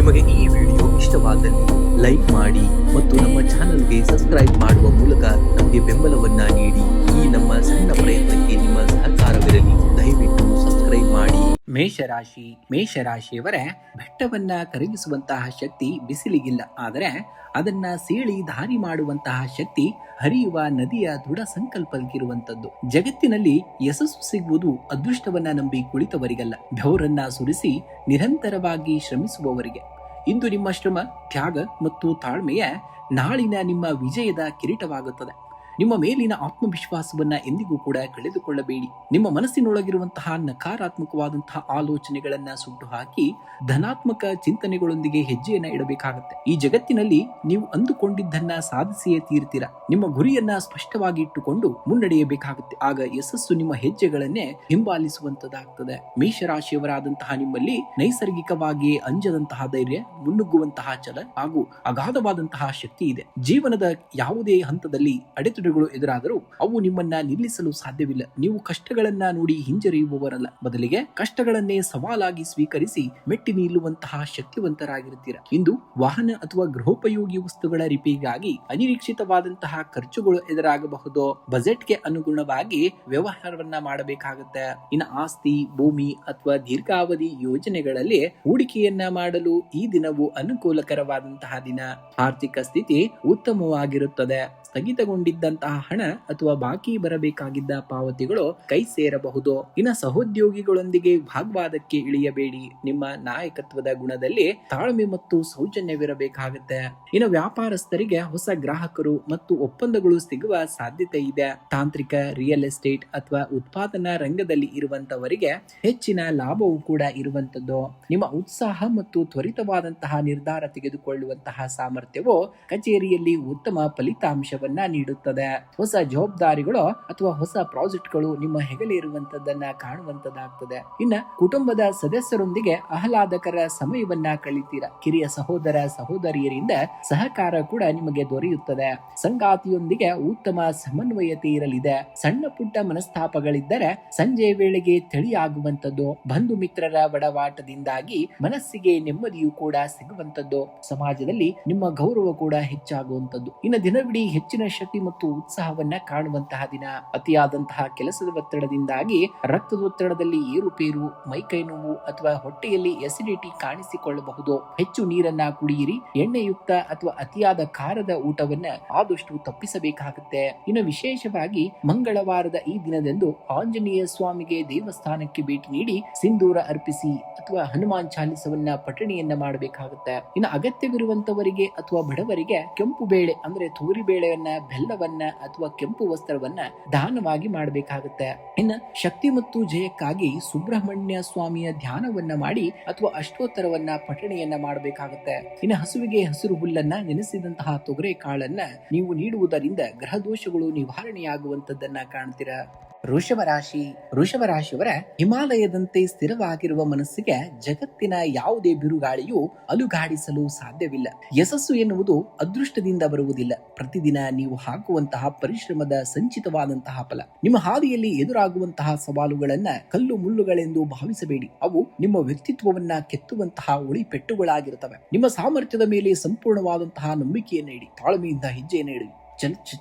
ನಿಮಗೆ ಈ ವಿಡಿಯೋ ಇಷ್ಟವಾದಲ್ಲಿ ಲೈಕ್ ಮಾಡಿ ಮತ್ತು ನಮ್ಮ ಚಾನಲ್ಗೆ ಸಬ್ಸ್ಕ್ರೈಬ್ ಮಾಡುವ ಮೂಲಕ ನಮಗೆ ಬೆಂಬಲವನ್ನ ನೀಡಿ. ಈ ನಮ್ಮ ಸಣ್ಣ ಪ್ರಯತ್ನಕ್ಕೆ ನಿಮ್ಮ ಸಹಕಾರವಿರಲಿ. ದಯವಿಟ್ಟು ಸಬ್ಸ್ಕ್ರೈಬ್ ಮಾಡಿ. ಮೇಷರಾಶಿಯವರ ಬೆಟ್ಟವನ್ನ ಕರಗಿಸುವಂತಹ ಶಕ್ತಿ ಬಿಸಿಲಿಗಿಲ್ಲ, ಆದರೆ ಅದನ್ನ ಸೀಳಿ ದಾರಿ ಮಾಡುವಂತಹ ಶಕ್ತಿ ಹರಿಯುವ ನದಿಯ ದೃಢ ಸಂಕಲ್ಪಕ್ಕಿರುವಂತದ್ದು. ಜಗತ್ತಿನಲ್ಲಿ ಯಶಸ್ಸು ಸಿಗುವುದು ಅದೃಷ್ಟವನ್ನ ನಂಬಿ ಕುಳಿತವರಿಗಲ್ಲ, ಬೆವರನ್ನ ಸುರಿಸಿ ನಿರಂತರವಾಗಿ ಶ್ರಮಿಸುವವರಿಗೆ. ಇಂದು ನಿಮ್ಮ ಶ್ರಮ, ತ್ಯಾಗ ಮತ್ತು ತಾಳ್ಮೆಯ ನಾಳಿನ ನಿಮ್ಮ ವಿಜಯದ ಕಿರೀಟವಾಗುತ್ತದೆ. ನಿಮ್ಮ ಮೇಲಿನ ಆತ್ಮವಿಶ್ವಾಸವನ್ನ ಎಂದಿಗೂ ಕೂಡ ಕಳೆದುಕೊಳ್ಳಬೇಡಿ. ನಿಮ್ಮ ಮನಸ್ಸಿನೊಳಗಿರುವಂತಹ ನಕಾರಾತ್ಮಕವಾದಂತಹ ಆಲೋಚನೆಗಳನ್ನ ಸುಟ್ಟು ಹಾಕಿ ಧನಾತ್ಮಕ ಚಿಂತನೆಗಳೊಂದಿಗೆ ಹೆಜ್ಜೆಯನ್ನ ಇಡಬೇಕಾಗುತ್ತೆ. ಈ ಜಗತ್ತಿನಲ್ಲಿ ನೀವು ಅಂದುಕೊಂಡಿದ್ದನ್ನ ಸಾಧಿಸಿಯೇ ತೀರ್ತೀರ. ನಿಮ್ಮ ಗುರಿಯನ್ನ ಸ್ಪಷ್ಟವಾಗಿ ಇಟ್ಟುಕೊಂಡು ಮುನ್ನಡೆಯಬೇಕಾಗುತ್ತೆ. ಆಗ ಯಶಸ್ಸು ನಿಮ್ಮ ಹೆಜ್ಜೆಗಳನ್ನೇ ಹಿಂಬಾಲಿಸುವಂತದಾಗ್ತದೆ. ಮೇಷರಾಶಿಯವರಾದಂತಹ ನಿಮ್ಮಲ್ಲಿ ನೈಸರ್ಗಿಕವಾಗಿ ಅಂಜದಂತಹ ಧೈರ್ಯ, ಮುನ್ನುಗ್ಗುವಂತಹ ಛಲ ಹಾಗೂ ಅಗಾಧವಾದಂತಹ ಶಕ್ತಿ ಇದೆ. ಜೀವನದ ಯಾವುದೇ ಹಂತದಲ್ಲಿ ಅಡೆತಡೆ ಎದುರಾದರೂ ಅವು ನಿಮ್ಮನ್ನ ನಿಲ್ಲಿಸಲು ಸಾಧ್ಯವಿಲ್ಲ. ನೀವು ಕಷ್ಟಗಳನ್ನ ನೋಡಿ ಹಿಂಜರಿಯುವವರಲ್ಲ, ಬದಲಿಗೆ ಕಷ್ಟಗಳನ್ನೇ ಸವಾಲಾಗಿ ಸ್ವೀಕರಿಸಿ ಮೆಟ್ಟಿ ನಿಲ್ಲುವಂತಹ ಶಕ್ತಿವಂತರಾಗಿರುತ್ತೀರ. ಇಂದು ವಾಹನ ಅಥವಾ ಗೃಹೋಪಯೋಗಿ ವಸ್ತುಗಳ ರಿಪೇರಿಗಾಗಿ ಅನಿರೀಕ್ಷಿತವಾದಂತಹ ಖರ್ಚುಗಳು ಎದುರಾಗಬಹುದು. ಬಜೆಟ್ಗೆ ಅನುಗುಣವಾಗಿ ವ್ಯವಹಾರವನ್ನ ಮಾಡಬೇಕಾಗುತ್ತೆ. ಇನ್ನು ಆಸ್ತಿ, ಭೂಮಿ ಅಥವಾ ದೀರ್ಘಾವಧಿ ಯೋಜನೆಗಳಲ್ಲಿ ಹೂಡಿಕೆಯನ್ನ ಮಾಡಲು ಈ ದಿನವು ಅನುಕೂಲಕರವಾದಂತಹ ದಿನ. ಆರ್ಥಿಕ ಸ್ಥಿತಿ ಉತ್ತಮವಾಗಿರುತ್ತದೆ. ಸ್ಥಗಿತಗೊಂಡಿದ್ದಂತಹ ಹಣ ಅಥವಾ ಬಾಕಿ ಬರಬೇಕಾಗಿದ್ದ ಪಾವತಿಗಳು ಕೈ ಸೇರಬಹುದು. ಇನ್ನು ಸಹೋದ್ಯೋಗಿಗಳೊಂದಿಗೆ ವಾಗ್ವಾದಕ್ಕೆ ಇಳಿಯಬೇಡಿ. ನಿಮ್ಮ ನಾಯಕತ್ವದ ಗುಣದಲ್ಲಿ ತಾಳ್ಮೆ ಮತ್ತು ಸೌಜನ್ಯವಿರಬೇಕಾಗುತ್ತೆ. ಇನ್ನು ವ್ಯಾಪಾರಸ್ಥರಿಗೆ ಹೊಸ ಗ್ರಾಹಕರು ಮತ್ತು ಒಪ್ಪಂದಗಳು ಸಿಗುವ ಸಾಧ್ಯತೆ ಇದೆ. ತಾಂತ್ರಿಕ, ರಿಯಲ್ ಎಸ್ಟೇಟ್ ಅಥವಾ ಉತ್ಪಾದನಾ ರಂಗದಲ್ಲಿ ಇರುವಂತವರಿಗೆ ಹೆಚ್ಚಿನ ಲಾಭವೂ ಕೂಡ ಇರುವಂತದ್ದು. ನಿಮ್ಮ ಉತ್ಸಾಹ ಮತ್ತು ತ್ವರಿತವಾದಂತಹ ನಿರ್ಧಾರ ತೆಗೆದುಕೊಳ್ಳುವಂತಹ ಸಾಮರ್ಥ್ಯವು ಕಚೇರಿಯಲ್ಲಿ ಉತ್ತಮ ಫಲಿತಾಂಶವನ್ನ ನೀಡುತ್ತದೆ. ಹೊಸ ಜವಾಬ್ದಾರಿಗಳು ಅಥವಾ ಹೊಸ ಪ್ರಾಜೆಕ್ಟ್ಗಳು ನಿಮ್ಮ ಹೆಗಲೇ ಇರುವಂತದ್ದನ್ನ ಕಾಣುವಂತದ್ದಾಗ್ತದೆ. ಇನ್ನ ಕುಟುಂಬದ ಸದಸ್ಯರೊಂದಿಗೆ ಆಹ್ಲಾದಕರ ಸಮಯವನ್ನ ಕಳಿತೀರ. ಕಿರಿಯ ಸಹೋದರ ಸಹೋದರಿಯರಿಂದ ಸಹಕಾರ ಕೂಡ ನಿಮಗೆ ದೊರೆಯುತ್ತದೆ. ಸಂಗಾತಿಯೊಂದಿಗೆ ಉತ್ತಮ ಸಮನ್ವಯತೆ ಇರಲಿದೆ. ಸಣ್ಣ ಪುಟ್ಟ ಮನಸ್ತಾಪಗಳಿದ್ದರೆ ಸಂಜೆ ವೇಳೆಗೆ ತಿಳಿಯಾಗುವಂತದ್ದು. ಬಂಧು ಮಿತ್ರರ ಬಡವಾಟದಿಂದಾಗಿ ಮನಸ್ಸಿಗೆ ನೆಮ್ಮದಿಯೂ ಕೂಡ ಸಿಗುವಂತದ್ದು. ಸಮಾಜದಲ್ಲಿ ನಿಮ್ಮ ಗೌರವ ಕೂಡ ಹೆಚ್ಚಾಗುವಂತದ್ದು. ಇನ್ನು ದಿನವಿಡೀ ಹೆಚ್ಚಿನ ಶಕ್ತಿ ಮತ್ತು ಉತ್ಸಾಹವನ್ನ ಕಾಣುವಂತಹ ದಿನ. ಅತಿಯಾದಂತಹ ಕೆಲಸದ ಒತ್ತಡದಿಂದಾಗಿ ರಕ್ತದೊತ್ತಡದಲ್ಲಿ ಏರುಪೇರು, ಮೈಕೈ ನೋವು ಅಥವಾ ಹೊಟ್ಟೆಯಲ್ಲಿ ಎಸಿಡಿಟಿ ಕಾಣಿಸಿಕೊಳ್ಳಬಹುದು. ಹೆಚ್ಚು ನೀರನ್ನ ಕುಡಿಯಿರಿ. ಎಣ್ಣೆಯುಕ್ತ ಅಥವಾ ಅತಿಯಾದ ಖಾರದ ಊಟವನ್ನ ಆದಷ್ಟು ತಪ್ಪಿಸಬೇಕಾಗುತ್ತೆ. ಇನ್ನು ವಿಶೇಷವಾಗಿ ಮಂಗಳವಾರದ ಈ ದಿನದಂದು ಆಂಜನೇಯ ಸ್ವಾಮಿಗೆ ದೇವಸ್ಥಾನಕ್ಕೆ ಭೇಟಿ ನೀಡಿ ಸಿಂಧೂರ ಅರ್ಪಿಸಿ ಅಥವಾ ಹನುಮಾನ್ ಚಾಲಿಸವನ್ನ ಪಠಣೆಯನ್ನ ಮಾಡಬೇಕಾಗುತ್ತೆ. ಇನ್ನು ಅಗತ್ಯವಿರುವಂತವರಿಗೆ ಅಥವಾ ಬಡವರಿಗೆ ಕೆಂಪು ಬೇಳೆ ಅಂದ್ರೆ ತೊಗರಿ ಬೇಳೆಯನ್ನ, ಬೆಲ್ಲವನ್ನ ಅಥವಾ ಕೆಂಪು ವಸ್ತ್ರವನ್ನ ದಾನವಾಗಿ ಮಾಡಬೇಕಾಗುತ್ತೆ. ಇನ್ನು ಶಕ್ತಿ ಮತ್ತು ಜಯಕ್ಕಾಗಿ ಸುಬ್ರಹ್ಮಣ್ಯ ಸ್ವಾಮಿಯ ಧ್ಯಾನವನ್ನ ಮಾಡಿ ಅಥವಾ ಅಷ್ಟೋತ್ತರವನ್ನ ಪಠಣೆಯನ್ನ ಮಾಡಬೇಕಾಗುತ್ತೆ. ಇನ್ನು ಹಸುವಿಗೆ ಹಸಿರು ಹುಲ್ಲನ್ನ, ನೆನೆಸಿದಂತಹ ತೊಗರೆ ಕಾಳನ್ನ ನೀವು ನೀಡುವುದರಿಂದ ಗ್ರಹ ದೋಷಗಳು ನಿವಾರಣೆಯಾಗುವಂತದ್ದನ್ನ ಕಾಣ್ತೀರಾ. ವೃಷಭರಾಶಿಯವರ ಹಿಮಾಲಯದಂತೆ ಸ್ಥಿರವಾಗಿರುವ ಮನಸ್ಸಿಗೆ ಜಗತ್ತಿನ ಯಾವುದೇ ಬಿರುಗಾಳಿಯೂ ಅಲುಗಾಡಿಸಲು ಸಾಧ್ಯವಿಲ್ಲ. ಯಶಸ್ಸು ಎನ್ನುವುದು ಅದೃಷ್ಟದಿಂದ ಬರುವುದಿಲ್ಲ, ಪ್ರತಿದಿನ ನೀವು ಹಾಕುವಂತಹ ಪರಿಶ್ರಮದ ಸಂಚಿತವಾದಂತಹ ಫಲ. ನಿಮ್ಮ ಹಾದಿಯಲ್ಲಿ ಎದುರಾಗುವಂತಹ ಸವಾಲುಗಳನ್ನ ಕಲ್ಲು ಮುಳ್ಳುಗಳೆಂದು ಭಾವಿಸಬೇಡಿ. ಅವು ನಿಮ್ಮ ವ್ಯಕ್ತಿತ್ವವನ್ನ ಕೆತ್ತುವಂತಹ ಉಳಿಪೆಟ್ಟುಗಳಾಗಿರುತ್ತವೆ. ನಿಮ್ಮ ಸಾಮರ್ಥ್ಯದ ಮೇಲೆ ಸಂಪೂರ್ಣವಾದಂತಹ ನಂಬಿಕೆಯನ್ನು ಇಡಿ. ತಾಳ್ಮೆಯಿಂದ ಹೆಜ್ಜೆಯನ್ನು ಇಡಿ.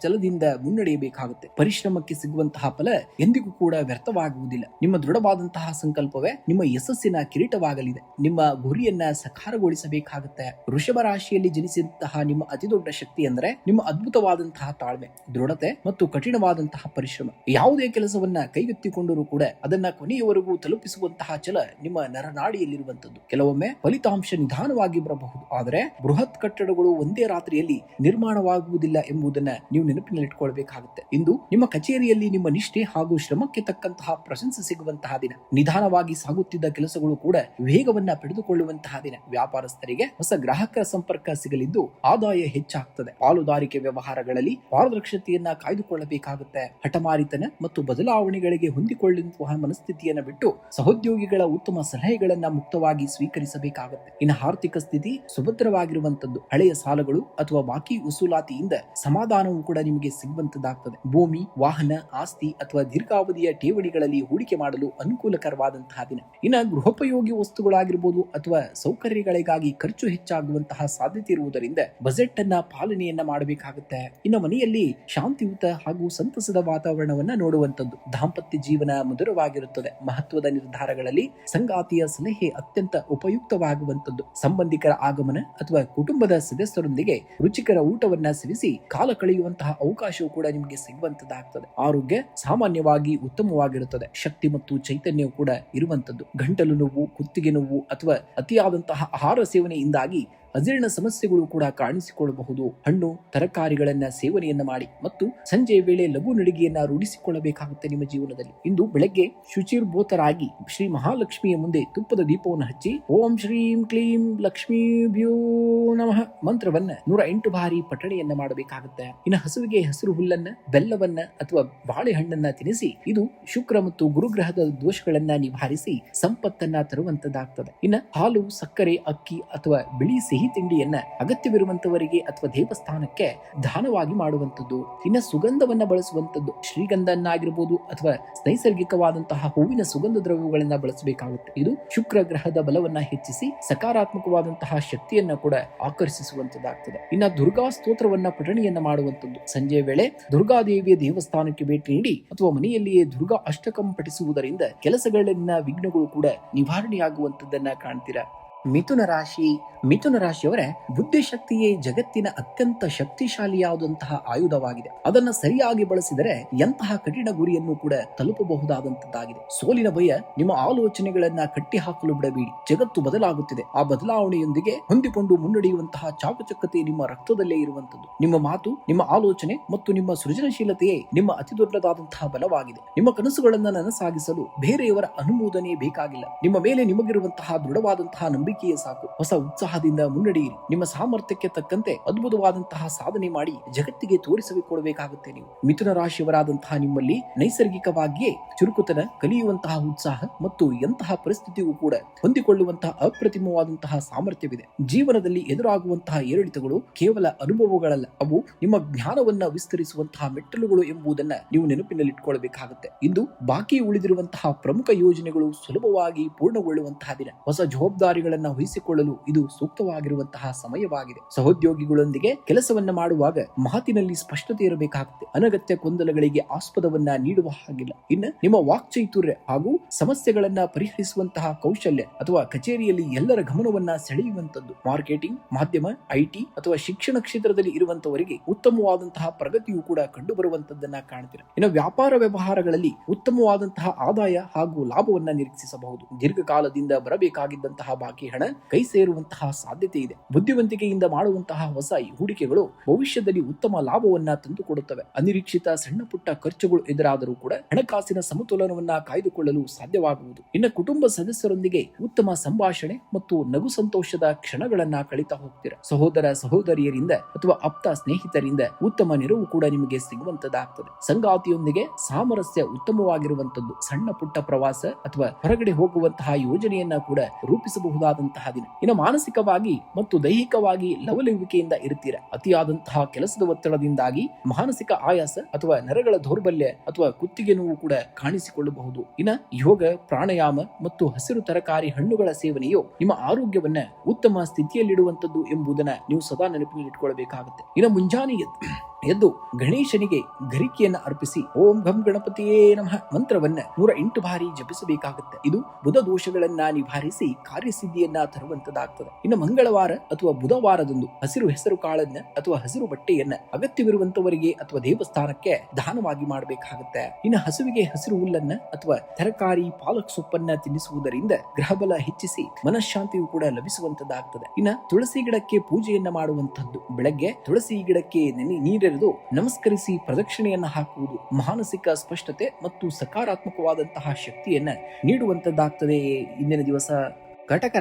ಛಲದಿಂದ ಮುನ್ನಡೆಯಬೇಕಾಗುತ್ತೆ. ಪರಿಶ್ರಮಕ್ಕೆ ಸಿಗುವಂತಹ ಫಲ ಎಂದಿಗೂ ಕೂಡ ವ್ಯರ್ಥವಾಗುವುದಿಲ್ಲ. ನಿಮ್ಮ ದೃಢವಾದಂತಹ ಸಂಕಲ್ಪವೇ ನಿಮ್ಮ ಯಶಸ್ಸಿನ ಕಿರೀಟವಾಗಲಿದೆ. ನಿಮ್ಮ ಗುರಿಯನ್ನ ಸಕಾರಗೊಳಿಸಬೇಕಾಗುತ್ತೆ. ವೃಷಭ ರಾಶಿಯಲ್ಲಿ ಜನಿಸಿದಂತಹ ನಿಮ್ಮ ಅತಿದೊಡ್ಡ ಶಕ್ತಿ ಅಂದರೆ ನಿಮ್ಮ ಅದ್ಭುತವಾದಂತಹ ತಾಳ್ಮೆ, ದೃಢತೆ ಮತ್ತು ಕಠಿಣವಾದಂತಹ ಪರಿಶ್ರಮ. ಯಾವುದೇ ಕೆಲಸವನ್ನ ಕೈಗೆತ್ತಿಕೊಂಡರೂ ಕೂಡ ಅದನ್ನ ಕೊನೆಯವರೆಗೂ ತಲುಪಿಸುವಂತಹ ಛಲ ನಿಮ್ಮ ನರನಾಡಿಯಲ್ಲಿರುವಂತದ್ದು. ಕೆಲವೊಮ್ಮೆ ಫಲಿತಾಂಶ ನಿಧಾನವಾಗಿ ಬರಬಹುದು, ಆದರೆ ಬೃಹತ್ ಕಟ್ಟಡಗಳು ಒಂದೇ ರಾತ್ರಿಯಲ್ಲಿ ನಿರ್ಮಾಣವಾಗುವುದಿಲ್ಲ ಎಂಬುದನ್ನ ನೀವು ನೆನಪಿನಲ್ಲಿಟ್ಕೊಳ್ಬೇಕಾಗುತ್ತೆ. ಇಂದು ನಿಮ್ಮ ಕಚೇರಿಯಲ್ಲಿ ನಿಮ್ಮ ನಿಷ್ಠೆ ಹಾಗೂ ಶ್ರಮಕ್ಕೆ ತಕ್ಕಂತಹ ಪ್ರಶಂಸೆ ಸಿಗುವಂತಹ ದಿನ. ನಿಧಾನವಾಗಿ ಸಾಗುತ್ತಿದ್ದ ಕೆಲಸಗಳು ಕೂಡ ವೇಗವನ್ನ ಪಡೆದುಕೊಳ್ಳುವಂತಹ ದಿನ. ವ್ಯಾಪಾರಸ್ಥರಿಗೆ ಹೊಸ ಗ್ರಾಹಕರ ಸಂಪರ್ಕ ಸಿಗಲಿದ್ದು ಆದಾಯ ಹೆಚ್ಚಾಗ್ತದೆ. ಪಾಲುದಾರಿಕೆ ವ್ಯವಹಾರಗಳಲ್ಲಿ ಪಾರದರ್ಶತೆಯನ್ನ ಕಾಯ್ದುಕೊಳ್ಳಬೇಕಾಗುತ್ತೆ. ಹಠಮಾರಿತನ ಮತ್ತು ಬದಲಾವಣೆಗಳಿಗೆ ಹೊಂದಿಕೊಳ್ಳುವಂತಹ ಮನಸ್ಥಿತಿಯನ್ನ ಬಿಟ್ಟು ಸಹೋದ್ಯೋಗಿಗಳ ಉತ್ತಮ ಸಲಹೆಗಳನ್ನ ಮುಕ್ತವಾಗಿ ಸ್ವೀಕರಿಸಬೇಕಾಗುತ್ತೆ. ಇನ್ನು ಆರ್ಥಿಕ ಸ್ಥಿತಿ ಸುಭದ್ರವಾಗಿರುವಂತದ್ದು. ಹಳೆಯ ಸಾಲಗಳು ಅಥವಾ ಬಾಕಿ ವಸೂಲಾತಿಯಿಂದ ಸಮಾಧಾನ ಅನುದಾನವೂ ಕೂಡ ನಿಮಗೆ ಸಿಗುವಂತದ್ದಾಗ್ತದೆ. ಭೂಮಿ, ವಾಹನ, ಆಸ್ತಿ ಅಥವಾ ದೀರ್ಘಾವಧಿಯ ಠೇವಣಿಗಳಲ್ಲಿ ಹೂಡಿಕೆ ಮಾಡಲು ಅನುಕೂಲಕರವಾದಂತಹ ದಿನ. ಇನ್ನು ಗೃಹೋಪಯೋಗಿ ವಸ್ತುಗಳಾಗಿರ್ಬೋದು ಅಥವಾ ಸೌಕರ್ಯಗಳಿಗಾಗಿ ಖರ್ಚು ಹೆಚ್ಚಾಗುವಂತಹ ಸಾಧ್ಯತೆ ಇರುವುದರಿಂದ ಬಜೆಟ್ ಅನ್ನ ಪಾಲನೆಯನ್ನ ಮಾಡಬೇಕಾಗುತ್ತೆ. ಇನ್ನು ಮನೆಯಲ್ಲಿ ಶಾಂತಿಯುತ ಹಾಗೂ ಸಂತಸದ ವಾತಾವರಣವನ್ನ ನೋಡುವಂತದ್ದು. ದಾಂಪತ್ಯ ಜೀವನ ಮಧುರವಾಗಿರುತ್ತದೆ. ಮಹತ್ವದ ನಿರ್ಧಾರಗಳಲ್ಲಿ ಸಂಗಾತಿಯ ಸಲಹೆ ಅತ್ಯಂತ ಉಪಯುಕ್ತವಾಗುವಂತದ್ದು. ಸಂಬಂಧಿಕರ ಆಗಮನ ಅಥವಾ ಕುಟುಂಬದ ಸದಸ್ಯರೊಂದಿಗೆ ರುಚಿಕರ ಊಟವನ್ನ ಸೇವಿಸಿ ಕಾಲ ಕಳೆಯುವಂತಹ ಅವಕಾಶವೂ ಕೂಡ ನಿಮಗೆ ಸಿಗುವಂತದ್ದಾಗ್ತದೆ. ಆರೋಗ್ಯ ಸಾಮಾನ್ಯವಾಗಿ ಉತ್ತಮವಾಗಿರುತ್ತದೆ. ಶಕ್ತಿ ಮತ್ತು ಚೈತನ್ಯವು ಕೂಡ ಇರುವಂತದ್ದು. ಗಂಟಲು ನೋವು, ಕುತ್ತಿಗೆ ನೋವು ಅಥವಾ ಅತಿಯಾದಂತಹ ಆಹಾರ ಸೇವನೆಯಿಂದಾಗಿ ಅಜೀರ್ಣ ಸಮಸ್ಯೆಗಳು ಕೂಡ ಕಾಣಿಸಿಕೊಳ್ಳಬಹುದು. ಹಣ್ಣು ತರಕಾರಿಗಳನ್ನ ಸೇವನೆಯನ್ನ ಮಾಡಿ ಮತ್ತು ಸಂಜೆಯ ವೇಳೆ ಲಘು ನಡಿಗೆಯನ್ನ ರೂಢಿಸಿಕೊಳ್ಳಬೇಕಾಗುತ್ತೆ ನಿಮ್ಮ ಜೀವನದಲ್ಲಿ. ಇಂದು ಬೆಳಗ್ಗೆ ಶುಚಿರ್ಭೂತರಾಗಿ ಶ್ರೀ ಮಹಾಲಕ್ಷ್ಮಿಯ ಮುಂದೆ ತುಪ್ಪದ ದೀಪವನ್ನು ಹಚ್ಚಿ ಓಂ ಶ್ರೀಂ ಕ್ಲೀಂ ಲಕ್ಷ್ಮೀಭ್ಯೋ ನಮಃ ಮಂತ್ರವನ್ನ 108 ಬಾರಿ ಪಠಣೆಯನ್ನ ಮಾಡಬೇಕಾಗುತ್ತೆ. ಇನ್ನು ಹಸುವಿಗೆ ಹಸಿರು ಹುಲ್ಲನ್ನ, ಬೆಲ್ಲವನ್ನ ಅಥವಾ ಬಾಳೆಹಣ್ಣನ್ನ ತಿನ್ನಿಸಿ ಇದು ಶುಕ್ರ ಮತ್ತು ಗುರುಗ್ರಹದ ದೋಷಗಳನ್ನ ನಿವಾರಿಸಿ ಸಂಪತ್ತನ್ನ ತರುವಂತದ್ದಾಗ್ತದೆ. ಇನ್ನು ಹಾಲು, ಸಕ್ಕರೆ, ಅಕ್ಕಿ ಅಥವಾ ಬಿಳಿ ಸಿಹಿ ತಿಂಡಿಯನ್ನ ಅಗತ್ಯವಿರುವಂತವರಿಗೆ ಅಥವಾ ದೇವಸ್ಥಾನಕ್ಕೆ ದಾನವಾಗಿ ಮಾಡುವಂತದ್ದು. ಇನ್ನು ಸುಗಂಧವನ್ನ ಬಳಸುವಂತದ್ದು. ಶ್ರೀಗಂಧನ್ನಾಗಿರ್ಬೋದು ಅಥವಾ ನೈಸರ್ಗಿಕವಾದಂತಹ ಹೂವಿನ ಸುಗಂಧ ದ್ರವ್ಯಗಳನ್ನ ಬಳಸಬೇಕಾಗುತ್ತೆ. ಇದು ಶುಕ್ರ ಗ್ರಹದ ಬಲವನ್ನ ಹೆಚ್ಚಿಸಿ ಸಕಾರಾತ್ಮಕವಾದಂತಹ ಶಕ್ತಿಯನ್ನ ಕೂಡ ಆಕರ್ಷಿಸುವಂತದ್ದಾಗ್ತದೆ. ಇನ್ನು ದುರ್ಗಾ ಸ್ತೋತ್ರವನ್ನ ಪಠಣೆಯನ್ನ ಮಾಡುವಂತದ್ದು. ಸಂಜೆಯ ವೇಳೆ ದುರ್ಗಾದೇವಿಯ ದೇವಸ್ಥಾನಕ್ಕೆ ಭೇಟಿ ನೀಡಿ ಅಥವಾ ಮನೆಯಲ್ಲಿಯೇ ದುರ್ಗಾ ಅಷ್ಟಕಂ ಪಠಿಸುವುದರಿಂದ ಕೆಲಸಗಳಲ್ಲಿನ ವಿಘ್ನಗಳು ಕೂಡ ನಿವಾರಣೆಯಾಗುವಂತದ್ದನ್ನ ಕಾಣ್ತೀರಾ. ಮಿಥುನ ರಾಶಿಯವರೇ, ಬುದ್ಧಿಶಕ್ತಿಯೇ ಜಗತ್ತಿನ ಅತ್ಯಂತ ಶಕ್ತಿಶಾಲಿಯಾದಂತಹ ಆಯುಧವಾಗಿದೆ. ಅದನ್ನ ಸರಿಯಾಗಿ ಬಳಸಿದರೆ ಎಂತಹ ಕಠಿಣ ಗುರಿಯನ್ನು ಕೂಡ ತಲುಪಬಹುದಾದಂತದ್ದಾಗಿದೆ. ಸೋಲಿನ ಭಯ ನಿಮ್ಮ ಆಲೋಚನೆಗಳನ್ನ ಕಟ್ಟಿ ಹಾಕಲು ಬಿಡಬೇಡಿ. ಜಗತ್ತು ಬದಲಾಗುತ್ತಿದೆ. ಆ ಬದಲಾವಣೆಯೊಂದಿಗೆ ಹೊಂದಿಕೊಂಡು ಮುನ್ನಡೆಯುವಂತಹ ಚಾಕಚಕ್ಯತೆ ನಿಮ್ಮ ರಕ್ತದಲ್ಲೇ ಇರುವಂತದ್ದು. ನಿಮ್ಮ ಮಾತು, ನಿಮ್ಮ ಆಲೋಚನೆ ಮತ್ತು ನಿಮ್ಮ ಸೃಜನಶೀಲತೆಯೇ ನಿಮ್ಮ ಅತಿ ದೊಡ್ಡದಾದಂತಹ ಬಲವಾಗಿದೆ. ನಿಮ್ಮ ಕನಸುಗಳನ್ನ ನನಸಾಗಿಸಲು ಬೇರೆಯವರ ಅನುಮೋದನೆ ಬೇಕಾಗಿಲ್ಲ. ನಿಮ್ಮ ಮೇಲೆ ನಿಮಗಿರುವಂತಹ ದೃಢವಾದಂತಹ ನಂಬಿಕೆಯೇ ಸಾಕು. ಹೊಸ ಉತ್ಸಾಹದಿಂದ ಮುನ್ನಡೆಯಿರಿ. ನಿಮ್ಮ ಸಾಮರ್ಥ್ಯಕ್ಕೆ ತಕ್ಕಂತೆ ಅದ್ಭುತವಾದಂತಹ ಸಾಧನೆ ಮಾಡಿ ಜಗತ್ತಿಗೆ ತೋರಿಸಿಕೊಡಬೇಕಾಗುತ್ತೆ. ನೀವು ಮಿಥುನ ರಾಶಿಯವರಾದಂತಹ ನಿಮ್ಮಲ್ಲಿ ನೈಸರ್ಗಿಕವಾಗಿಯೇ ಚುರುಕುತನ, ಕಲಿಯುವಂತಹ ಉತ್ಸಾಹ ಮತ್ತು ಎಂತಹ ಪರಿಸ್ಥಿತಿಗೂ ಕೂಡ ಹೊಂದಿಕೊಳ್ಳುವಂತಹ ಅಪ್ರತಿಮವಾದಂತಹ ಸಾಮರ್ಥ್ಯವಿದೆ. ಜೀವನದಲ್ಲಿ ಎದುರಾಗುವಂತಹ ಏರಿಳಿತಗಳು ಕೇವಲ ಅನುಭವಗಳಲ್ಲ, ಅವು ನಿಮ್ಮ ಜ್ಞಾನವನ್ನ ವಿಸ್ತರಿಸುವಂತಹ ಮೆಟ್ಟಲುಗಳು ಎಂಬುದನ್ನ ನೀವು ನೆನಪಿನಲ್ಲಿಟ್ಕೊಳ್ಬೇಕಾಗುತ್ತೆ. ಇಂದು ಬಾಕಿ ಉಳಿದಿರುವಂತಹ ಪ್ರಮುಖ ಯೋಜನೆಗಳು ಸುಲಭವಾಗಿ ಪೂರ್ಣಗೊಳ್ಳುವಂತಹ ದಿನ. ಹೊಸ ಜವಾಬ್ದಾರಿಗಳನ್ನ ವಹಿಸಿಕೊಳ್ಳಲು ಇದು ಸೂಕ್ತವಾಗಿರುವಂತಹ ಸಮಯವಾಗಿದೆ. ಸಹೋದ್ಯೋಗಿಗಳೊಂದಿಗೆ ಕೆಲಸವನ್ನ ಮಾಡುವಾಗ ಮಾತಿನಲ್ಲಿ ಸ್ಪಷ್ಟತೆ ಇರಬೇಕಾಗುತ್ತೆ. ಅನಗತ್ಯ ಗೊಂದಲಗಳಿಗೆ ಆಸ್ಪದವನ್ನ ನೀಡುವ ಹಾಗಿಲ್ಲ. ಇನ್ನು ನಿಮ್ಮ ವಾಕ್ಚಾತುರ್ಯ ಹಾಗೂ ಸಮಸ್ಯೆಗಳನ್ನ ಪರಿಹರಿಸುವಂತಹ ಕೌಶಲ್ಯ ಅಥವಾ ಕಚೇರಿಯಲ್ಲಿ ಎಲ್ಲರ ಗಮನವನ್ನ ಸೆಳೆಯುವಂತದ್ದು. ಮಾರ್ಕೆಟಿಂಗ್, ಮಾಧ್ಯಮ, ಐಟಿ ಅಥವಾ ಶಿಕ್ಷಣ ಕ್ಷೇತ್ರದಲ್ಲಿ ಇರುವಂತವರಿಗೆ ಉತ್ತಮವಾದಂತಹ ಪ್ರಗತಿಯು ಕೂಡ ಕಂಡು ಬರುವಂತದ್ದನ್ನ ಕಾಣ್ತೀರ. ಇನ್ನು ವ್ಯಾಪಾರ ವ್ಯವಹಾರಗಳಲ್ಲಿ ಉತ್ತಮವಾದಂತಹ ಆದಾಯ ಹಾಗೂ ಲಾಭವನ್ನ ನಿರೀಕ್ಷಿಸಬಹುದು. ದೀರ್ಘಕಾಲದಿಂದ ಬರಬೇಕಾಗಿದ್ದಂತಹ ಬಾಕಿ ಹಣ ಕೈ ಸೇರುವಂತಹ ಸಾಧ್ಯತೆ ಇದೆ. ಬುದ್ಧಿವಂತಿಕೆಯಿಂದ ಮಾಡುವಂತಹ ಹೊಸ ಹೂಡಿಕೆಗಳು ಭವಿಷ್ಯದಲ್ಲಿ ಉತ್ತಮ ಲಾಭವನ್ನ ತಂದುಕೊಡುತ್ತವೆ. ಅನಿರೀಕ್ಷಿತ ಸಣ್ಣ ಪುಟ್ಟ ಖರ್ಚುಗಳು ಎದುರಾದರೂ ಕೂಡ ಹಣಕಾಸಿನ ಸಮತೋಲನವನ್ನ ಕಾಯ್ದುಕೊಳ್ಳಲು ಸಾಧ್ಯವಾಗುವುದು. ಇನ್ನು ಕುಟುಂಬ ಸದಸ್ಯರೊಂದಿಗೆ ಉತ್ತಮ ಸಂಭಾಷಣೆ ಮತ್ತು ನಗು ಸಂತೋಷದ ಕ್ಷಣಗಳನ್ನ ಕಳಿತಾ ಹೋಗ್ತೀರಾ. ಸಹೋದರ ಸಹೋದರಿಯರಿಂದ ಅಥವಾ ಆಪ್ತ ಸ್ನೇಹಿತರಿಂದ ಉತ್ತಮ ನೆರವು ಕೂಡ ನಿಮಗೆ ಸಿಗುವಂತದ್ದಾಗ್ತದೆ. ಸಂಗಾತಿಯೊಂದಿಗೆ ಸಾಮರಸ್ಯ ಉತ್ತಮವಾಗಿರುವಂತದ್ದು. ಸಣ್ಣ ಪುಟ್ಟ ಪ್ರವಾಸ ಅಥವಾ ಹೊರಗಡೆ ಹೋಗುವಂತಹ ಯೋಜನೆಯನ್ನ ಕೂಡ ರೂಪಿಸಬಹುದಾದಂತಹ ದಿನ. ಇನ್ನು ಮಾನಸಿಕವಾಗಿ ಮತ್ತು ದೈಹಿಕವಾಗಿ ಲವಲವಿಕೆಯಿಂದ ಇರುತ್ತೀರಾ. ಅತಿಯಾದಂತಹ ಕೆಲಸದ ಒತ್ತಡದಿಂದಾಗಿ ಮಾನಸಿಕ ಆಯಾಸ ಅಥವಾ ನರಗಳ ದೌರ್ಬಲ್ಯ ಅಥವಾ ಕುತ್ತಿಗೆ ನೋವು ಕೂಡ ಕಾಣಿಸಿಕೊಳ್ಳಬಹುದು. ಇನ್ನು ಯೋಗ, ಪ್ರಾಣಾಯಾಮ ಮತ್ತು ಹಸಿರು ತರಕಾರಿ ಹಣ್ಣುಗಳ ಸೇವನೆಯು ನಿಮ್ಮ ಆರೋಗ್ಯವನ್ನ ಉತ್ತಮ ಸ್ಥಿತಿಯಲ್ಲಿಡುವಂತದ್ದು ಎಂಬುದನ್ನ ನೀವು ಸದಾ ನೆನಪಿನಲ್ಲಿಟ್ಕೊಳ್ಬೇಕಾಗುತ್ತೆ. ಇನ್ನು ಮುಂಜಾನೆ ಎದ್ದು ಗಣೇಶನಿಗೆ ಗರಿಕೆಯನ್ನ ಅರ್ಪಿಸಿ ಓಂ ಘಂ ಗಣಪತಿಯೇ ನಮಃ ಮಂತ್ರವನ್ನ 108 ಬಾರಿ ಜಪಿಸಬೇಕಾಗುತ್ತೆ. ಇದು ಬುಧ ದೋಷಗಳನ್ನ ನಿವಾರಿಸಿ ಕಾರ್ಯಸಿದ್ಧಿಯನ್ನ ತರುವಂತದ್ದಾಗ್ತದೆ. ಇನ್ನು ಮಂಗಳವಾರ ಅಥವಾ ಬುಧವಾರದಂದು ಹಸಿರು ಹೆಸರು ಕಾಳನ್ನ ಅಥವಾ ಹಸಿರು ಬಟ್ಟೆಯನ್ನ ಅಗತ್ಯವಿರುವಂತವರಿಗೆ ಅಥವಾ ದೇವಸ್ಥಾನಕ್ಕೆ ದಾನವಾಗಿ ಮಾಡಬೇಕಾಗುತ್ತೆ. ಇನ್ನು ಹಸುವಿಗೆ ಹಸಿರು ಹುಲ್ಲನ್ನ ಅಥವಾ ತರಕಾರಿ, ಪಾಲಕ್ ಸೊಪ್ಪನ್ನ ತಿನ್ನಿಸುವುದರಿಂದ ಗ್ರಹಬಲ ಹೆಚ್ಚಿಸಿ ಮನಃಶಾಂತಿಯು ಕೂಡ ಲಭಿಸುವಂತದ್ದಾಗ್ತದೆ. ಇನ್ನು ತುಳಸಿ ಗಿಡಕ್ಕೆ ಪೂಜೆಯನ್ನ ಮಾಡುವಂತದ್ದು. ಬೆಳಗ್ಗೆ ತುಳಸಿ ಗಿಡಕ್ಕೆ ನೀರೆರೆದು ನಮಸ್ಕರಿಸಿ ಪ್ರದಕ್ಷಿಣೆಯನ್ನ ಹಾಕುವುದು ಮಾನಸಿಕ ಸ್ಪಷ್ಟತೆ ಮತ್ತು ಸಕಾರಾತ್ಮಕವಾದಂತಹ ಶಕ್ತಿಯನ್ನ ನೀಡುವಂತದ್ದಾಗ್ತದೆ. ಇಂದಿನ ದಿವಸ ಕಟಕ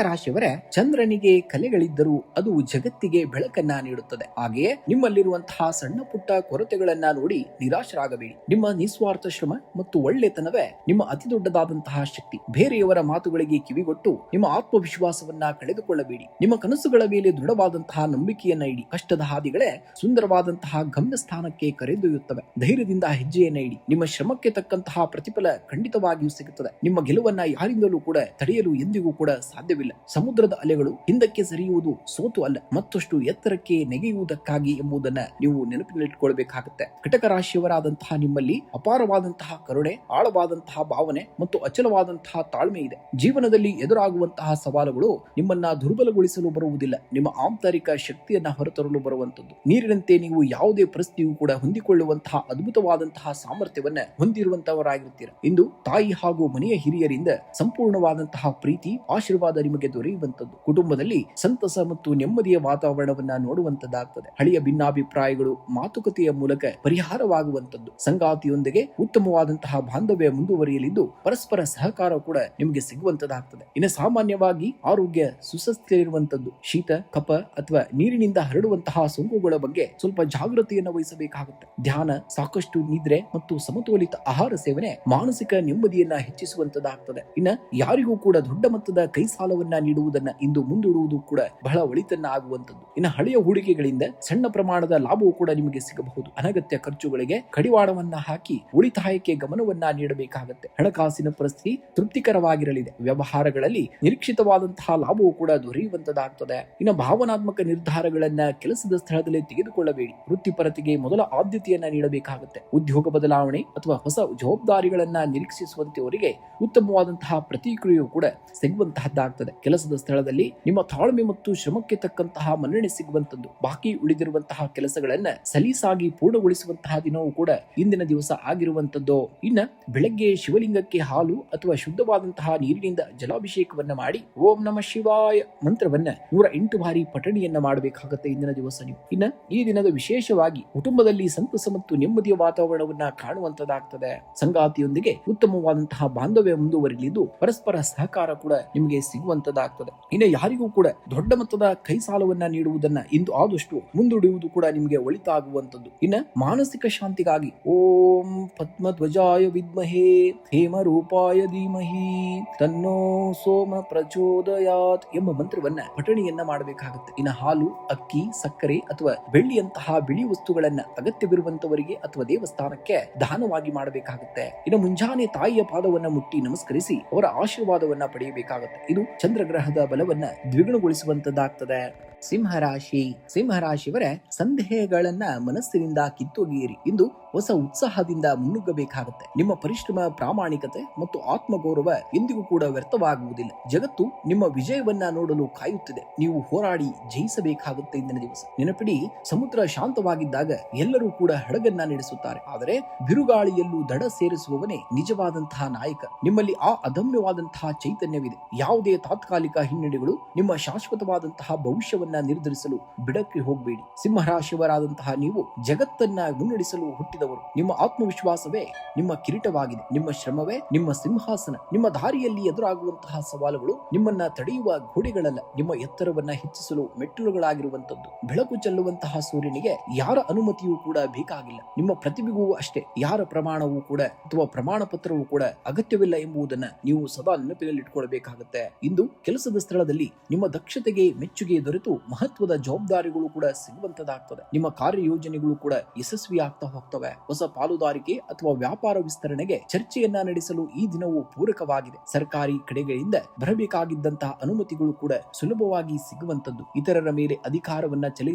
ರಾಶಿಯವರ ಚಂದ್ರನಿಗೆ ಕಲೆಗಳಿದ್ದರೂ ಅದು ಜಗತ್ತಿಗೆ ಬೆಳಕನ್ನ ನೀಡುತ್ತದೆ. ಹಾಗೆಯೇ ನಿಮ್ಮಲ್ಲಿರುವಂತಹ ಸಣ್ಣ ಪುಟ್ಟ ಕೊರತೆಗಳನ್ನ ನೋಡಿ ನಿರಾಶರಾಗಬೇಡಿ. ನಿಮ್ಮ ನಿಸ್ವಾರ್ಥ ಶ್ರಮ ಮತ್ತು ಒಳ್ಳೆತನವೇ ನಿಮ್ಮ ಅತಿ ದೊಡ್ಡದಾದಂತಹ ಶಕ್ತಿ. ಬೇರೆಯವರ ಮಾತುಗಳಿಗೆ ಕಿವಿಗೊಟ್ಟು ನಿಮ್ಮ ಆತ್ಮವಿಶ್ವಾಸವನ್ನ ಕಳೆದುಕೊಳ್ಳಬೇಡಿ. ನಿಮ್ಮ ಕನಸುಗಳ ಮೇಲೆ ದೃಢವಾದಂತಹ ನಂಬಿಕೆಯನ್ನ ಇಡಿ. ಕಷ್ಟದ ಹಾದಿಗಳೇ ಸುಂದರವಾದಂತಹ ಗಮ್ಯ ಸ್ಥಾನಕ್ಕೆ ಕರೆದೊಯ್ಯುತ್ತವೆ. ಧೈರ್ಯದಿಂದ ಹೆಜ್ಜೆಯನ್ನ ಇಡಿ. ನಿಮ್ಮ ಶ್ರಮಕ್ಕೆ ತಕ್ಕಂತಹ ಪ್ರತಿಫಲ ಖಂಡಿತವಾಗಿಯೂ ಸಿಗುತ್ತದೆ. ನಿಮ್ಮ ಗೆಲುವನ್ನ ಯಾರಿಂದಲೂ ಕೂಡ ತಡೆಯಲು ಎಂದಿಗೂ ಕೂಡ ಸಾಧ್ಯವಿಲ್ಲ. ಸಮುದ್ರದ ಅಲೆಗಳು ಹಿಂದಕ್ಕೆ ಸರಿಯುವುದು ಸೋತು ಅಲ್ಲ, ಮತ್ತಷ್ಟು ಎತ್ತರಕ್ಕೆ ನೆಗೆಯುವುದಕ್ಕಾಗಿ ಎಂಬುದನ್ನ ನೀವು ನೆನಪಿನಲ್ಲಿಟ್ಟುಕೊಳ್ಬೇಕಾಗುತ್ತೆ. ಕಟಕ ರಾಶಿಯವರಾದಂತಹ ನಿಮ್ಮಲ್ಲಿ ಅಪಾರವಾದಂತಹ ಕರುಣೆ, ಆಳವಾದಂತಹ ಭಾವನೆ ಮತ್ತು ಅಚಲವಾದಂತಹ ತಾಳ್ಮೆ ಇದೆ. ಜೀವನದಲ್ಲಿ ಎದುರಾಗುವಂತಹ ಸವಾಲುಗಳು ನಿಮ್ಮನ್ನ ದುರ್ಬಲಗೊಳಿಸಲು ಬರುವುದಿಲ್ಲ, ನಿಮ್ಮ ಆಂತರಿಕ ಶಕ್ತಿಯನ್ನ ಹೊರತರಲು ಬರುವಂತದ್ದು. ನೀರಿನಂತೆ ನೀವು ಯಾವುದೇ ಪರಿಸ್ಥಿತಿಯೂ ಕೂಡ ಹೊಂದಿಕೊಳ್ಳುವಂತಹ ಅದ್ಭುತವಾದಂತಹ ಸಾಮರ್ಥ್ಯವನ್ನ ಹೊಂದಿರುವಂತವರಾಗಿರ್ತೀರ. ಇಂದು ತಾಯಿ ಹಾಗೂ ಮನೆಯ ಹಿರಿಯರಿಂದ ಸಂಪೂರ್ಣವಾದಂತಹ ಪ್ರೀತಿ, ಆಶೀರ್ವಾದ ನಿಮಗೆ ದೊರೆಯುವಂತದ್ದು. ಕುಟುಂಬದಲ್ಲಿ ಸಂತಸ ಮತ್ತು ನೆಮ್ಮದಿಯ ವಾತಾವರಣವನ್ನ ನೋಡುವಂತದ್ದಾಗ್ತದೆ. ಹಳೆಯ ಭಿನ್ನಾಭಿಪ್ರಾಯಗಳು ಮಾತುಕತೆಯ ಮೂಲಕ ಪರಿಹಾರವಾಗುವಂತದ್ದು. ಸಂಗಾತಿಯೊಂದಿಗೆ ಉತ್ತಮವಾದಂತಹ ಬಾಂಧವ್ಯ ಮುಂದುವರಿಯಲಿದ್ದು ಪರಸ್ಪರ ಸಹಕಾರ ಕೂಡ ನಿಮಗೆ ಸಿಗುವಂತದ್ದಾಗ್ತದೆ. ಇನ್ನು ಸಾಮಾನ್ಯವಾಗಿ ಆರೋಗ್ಯ ಸುಸ್ಥಿರವಿರುವಂತದ್ದು. ಶೀತ, ಕಫ ಅಥವಾ ನೀರಿನಿಂದ ಹರಡುವಂತಹ ಸೋಂಕುಗಳ ಬಗ್ಗೆ ಸ್ವಲ್ಪ ಜಾಗೃತಿಯನ್ನು ವಹಿಸಬೇಕಾಗುತ್ತೆ. ಧ್ಯಾನ, ಸಾಕಷ್ಟು ನಿದ್ರೆ ಮತ್ತು ಸಮತೋಲಿತ ಆಹಾರ ಸೇವನೆ ಮಾನಸಿಕ ನೆಮ್ಮದಿಯನ್ನ ಹೆಚ್ಚಿಸುವಂತದ್ದಾಗ್ತದೆ. ಇನ್ನ ಯಾರಿಗೂ ಕೂಡ ದೊಡ್ಡ ಮೊತ್ತದ ಕೈ ಸಾಲವನ್ನ ನೀಡುವುದನ್ನ ಇಂದು ಮುಂದೂಡುವುದು ಕೂಡ ಬಹಳ ಒಳಿತನ್ನ ಆಗುವಂತದ್ದು. ಇನ್ನು ಹಳೆಯ ಹೂಡಿಕೆಗಳಿಂದ ಸಣ್ಣ ಪ್ರಮಾಣದ ಲಾಭವೂ ಕೂಡ ನಿಮಗೆ ಸಿಗಬಹುದು. ಅನಗತ್ಯ ಖರ್ಚುಗಳಿಗೆ ಕಡಿವಾಣವನ್ನ ಹಾಕಿ ಉಳಿತಾಯಕ್ಕೆ ಗಮನವನ್ನ ನೀಡಬೇಕಾಗುತ್ತೆ. ಹಣಕಾಸಿನ ಪರಿಸ್ಥಿತಿ ತೃಪ್ತಿಕರವಾಗಿರಲಿದೆ. ವ್ಯವಹಾರಗಳಲ್ಲಿ ನಿರೀಕ್ಷಿತವಾದಂತಹ ಲಾಭವೂ ಕೂಡ ದೊರೆಯುವಂತದ್ದಾಗ್ತದೆ. ಇನ್ನು ಭಾವನಾತ್ಮಕ ನಿರ್ಧಾರಗಳನ್ನ ಕೆಲಸದ ಸ್ಥಳದಲ್ಲಿ ತೆಗೆದುಕೊಳ್ಳಬೇಡಿ. ವೃತ್ತಿಪರತೆಗೆ ಮೊದಲ ಆದ್ಯತೆಯನ್ನ ನೀಡಬೇಕಾಗುತ್ತೆ. ಉದ್ಯೋಗ ಬದಲಾವಣೆ ಅಥವಾ ಹೊಸ ಜವಾಬ್ದಾರಿಗಳನ್ನ ನಿರೀಕ್ಷಿಸುವಂತವರಿಗೆ ಉತ್ತಮವಾದಂತಹ ಪ್ರತಿಕ್ರಿಯೆಯೂ ಕೂಡ ಸಿಗುವಂತಹದ್ದಾಗ್ತದೆ. ಕೆಲಸದ ಸ್ಥಳದಲ್ಲಿ ನಿಮ್ಮ ತಾಳ್ಮೆ ಮತ್ತು ಶ್ರಮಕ್ಕೆ ತಕ್ಕಂತಹ ಮನ್ನಣೆ ಸಿಗುವಂತದ್ದು. ಬಾಕಿ ಉಳಿದಿರುವಂತಹ ಕೆಲಸಗಳನ್ನ ಸಲೀಸಾಗಿ ಪೂರ್ಣಗೊಳಿಸುವಂತಹ ದಿನವೂ ಕೂಡ ಇಂದಿನ ದಿವಸ ಆಗಿರುವಂತದ್ದು. ಇನ್ನ ಬೆಳಗ್ಗೆ ಶಿವಲಿಂಗಕ್ಕೆ ಹಾಲು ಅಥವಾ ಶುದ್ಧವಾದಂತಹ ನೀರಿನಿಂದ ಜಲಾಭಿಷೇಕವನ್ನ ಮಾಡಿ ಓಂ ನಮಃ ಶಿವಾಯ ಮಂತ್ರವನ್ನ 108 ಬಾರಿ ಪಠಣಿಯನ್ನ ಮಾಡಬೇಕಾಗುತ್ತೆ ಇಂದಿನ ದಿವಸ ನೀವು. ಇನ್ನ ಈ ದಿನದ ವಿಶೇಷವಾಗಿ ಕುಟುಂಬದಲ್ಲಿ ಸಂತಸ ಮತ್ತು ನೆಮ್ಮದಿಯ ವಾತಾವರಣವನ್ನ ಕಾಣುವಂತದ್ದಾಗ್ತದೆ. ಸಂಗಾತಿಯೊಂದಿಗೆ ಉತ್ತಮವಾದಂತಹ ಬಾಂಧವ್ಯ ಮುಂದುವರಿಲಿದ್ದು ಪರಸ್ಪರ ಸಹಕಾರ ಕೂಡ ನಿಮಗೆ ಸಿಗುವಂತದ್ದಾಗ್ತದೆ. ಇನ್ನು ಯಾರಿಗೂ ಕೂಡ ದೊಡ್ಡ ಮೊತ್ತದ ಕೈ ಸಾಲವನ್ನ ನೀಡುವುದನ್ನ ಇಂದು ಆದಷ್ಟು ಮುಂದೂಡುವುದು ಕೂಡ ನಿಮಗೆ ಒಳಿತಾಗುವಂತದ್ದು. ಇನ್ನ ಮಾನಸಿಕ ಶಾಂತಿಗಾಗಿ ಓಂ ಪದ್ಮಧ್ವಜಾಯ ವಿದ್ಮಹೇ ಹೇಮರೂಪಾಯ ಧೀಮಹಿ ತನ್ನೋ ಸೋಮ ಪ್ರಚೋದಯಾತ್ ಎಂಬ ಮಂತ್ರವನ್ನ ಪಠಣಿಯನ್ನ ಮಾಡಬೇಕಾಗುತ್ತೆ. ಇನ್ನು ಹಾಲು, ಅಕ್ಕಿ, ಸಕ್ಕರೆ ಅಥವಾ ಬೆಳ್ಳಿಯಂತಹ ಬಿಳಿ ವಸ್ತುಗಳನ್ನ ಅಗತ್ಯವಿರುವಂತವರಿಗೆ ಅಥವಾ ದೇವಸ್ಥಾನಕ್ಕೆ ದಾನವಾಗಿ ಮಾಡಬೇಕಾಗುತ್ತೆ. ಇನ್ನು ಮುಂಜಾನೆ ತಾಯಿಯ ಪಾದವನ್ನ ಮುಟ್ಟಿ ನಮಸ್ಕರಿಸಿ ಅವರ ಆಶೀರ್ವಾದವನ್ನ ಪಡೆಯಬೇಕಾಗುತ್ತೆ. ಇದು ಚಂದ್ರಗ್ರಹದ ಬಲವನ್ನ ದ್ವಿಗುಣಗೊಳಿಸುವಂತದ್ದಾಗ್ತದೆ. ಸಿಂಹರಾಶಿಯವರ ಸಂದೇಹಗಳನ್ನ ಮನಸ್ಸಿನಿಂದ ಕಿತ್ತೊಗೆಯಿರಿ. ಇಂದು ಹೊಸ ಉತ್ಸಾಹದಿಂದ ಮುನ್ನುಗ್ಗಬೇಕಾಗುತ್ತೆ. ನಿಮ್ಮ ಪರಿಶ್ರಮ, ಪ್ರಾಮಾಣಿಕತೆ ಮತ್ತು ಆತ್ಮಗೌರವ ಎಂದಿಗೂ ಕೂಡ ವ್ಯರ್ಥವಾಗುವುದಿಲ್ಲ. ಜಗತ್ತು ನಿಮ್ಮ ವಿಜಯವನ್ನ ನೋಡಲು ಕಾಯುತ್ತಿದೆ. ನೀವು ಹೋರಾಡಿ ಜಯಿಸಬೇಕಾಗುತ್ತೆ ಇಂದಿನ ದಿವಸ. ನೆನಪಿಡಿ, ಸಮುದ್ರ ಶಾಂತವಾಗಿದ್ದಾಗ ಎಲ್ಲರೂ ಕೂಡ ಹಡಗನ್ನ ನಡೆಸುತ್ತಾರೆ, ಆದರೆ ಬಿರುಗಾಳಿಯಲ್ಲೂ ದಡ ಸೇರಿಸುವವನೇ ನಿಜವಾದಂತಹ ನಾಯಕ. ನಿಮ್ಮಲ್ಲಿ ಆ ಅದಮ್ಯವಾದಂತಹ ಚೈತನ್ಯವಿದೆ. ಯಾವುದೇ ತಾತ್ಕಾಲಿಕ ಹಿನ್ನಡೆಗಳು ನಿಮ್ಮ ಶಾಶ್ವತವಾದಂತಹ ಭವಿಷ್ಯವನ್ನ ನಿರ್ಧರಿಸಲು ಬಿಡಕ್ಕೆ ಹೋಗಬೇಡಿ. ಸಿಂಹರಾಶಿಯವರಾದಂತಹ ನೀವು ಜಗತ್ತನ್ನ ಮುನ್ನಡೆಸಲು ಹುಟ್ಟಿದವರು. ನಿಮ್ಮ ಆತ್ಮವಿಶ್ವಾಸವೇ ನಿಮ್ಮ ಕಿರೀಟವಾಗಿದೆ. ನಿಮ್ಮ ಶ್ರಮವೇ ನಿಮ್ಮ ಸಿಂಹಾಸನ. ನಿಮ್ಮ ದಾರಿಯಲ್ಲಿ ಎದುರಾಗುವಂತಹ ಸವಾಲುಗಳು ನಿಮ್ಮನ್ನ ತಡೆಯುವ ಗೋಡೆಗಳಲ್ಲ, ನಿಮ್ಮ ಎತ್ತರವನ್ನ ಹೆಚ್ಚಿಸಲು ಮೆಟ್ಟಿಲುಗಳಾಗಿರುವಂತದ್ದು. ಬೆಳಕು ಚೆಲ್ಲುವಂತಹ ಸೂರ್ಯನಿಗೆ ಯಾರ ಅನುಮತಿಯೂ ಕೂಡ ಬೇಕಾಗಿಲ್ಲ. ನಿಮ್ಮ ಪ್ರತಿಭೆಗೂ ಅಷ್ಟೇ ಯಾರ ಪ್ರಮಾಣವೂ ಕೂಡ ಅಥವಾ ಪ್ರಮಾಣ ಪತ್ರವೂ ಕೂಡ ಅಗತ್ಯವಿಲ್ಲ ಎಂಬುದನ್ನ ನೀವು ಸದಾ ನೆನಪಿನಲ್ಲಿಟ್ಟುಕೊಳ್ಳಬೇಕಾಗುತ್ತೆ. ಇಂದು ಕೆಲಸದ ಸ್ಥಳದಲ್ಲಿ ನಿಮ್ಮ ದಕ್ಷತೆಗೆ ಮೆಚ್ಚುಗೆ ದೊರೆತು ಮಹತ್ವದ ಜವಾಬ್ದಾರಿಗಳು ಕೂಡ ಸಿಗುವಂತದ್ದಾಗ್ತದೆ. ನಿಮ್ಮ ಕಾರ್ಯಯೋಜನೆಗಳು ಕೂಡ ಯಶಸ್ವಿ ಆಗ್ತಾ ಹೋಗ್ತವೆ. ಹೊಸ ಪಾಲುದಾರಿಕೆ ಅಥವಾ ವ್ಯಾಪಾರ ವಿಸ್ತರಣೆಗೆ ಚರ್ಚೆಯನ್ನ ನಡೆಸಲು ಈ ದಿನವು ಪೂರಕವಾಗಿದೆ. ಸರ್ಕಾರಿ ಕಡೆಗಳಿಂದ ಬರಬೇಕಾಗಿದ್ದಂತಹ ಅನುಮತಿಗಳು ಕೂಡ ಸುಲಭವಾಗಿ ಸಿಗುವಂತದ್ದು. ಇತರರ ಮೇಲೆ ಅಧಿಕಾರವನ್ನ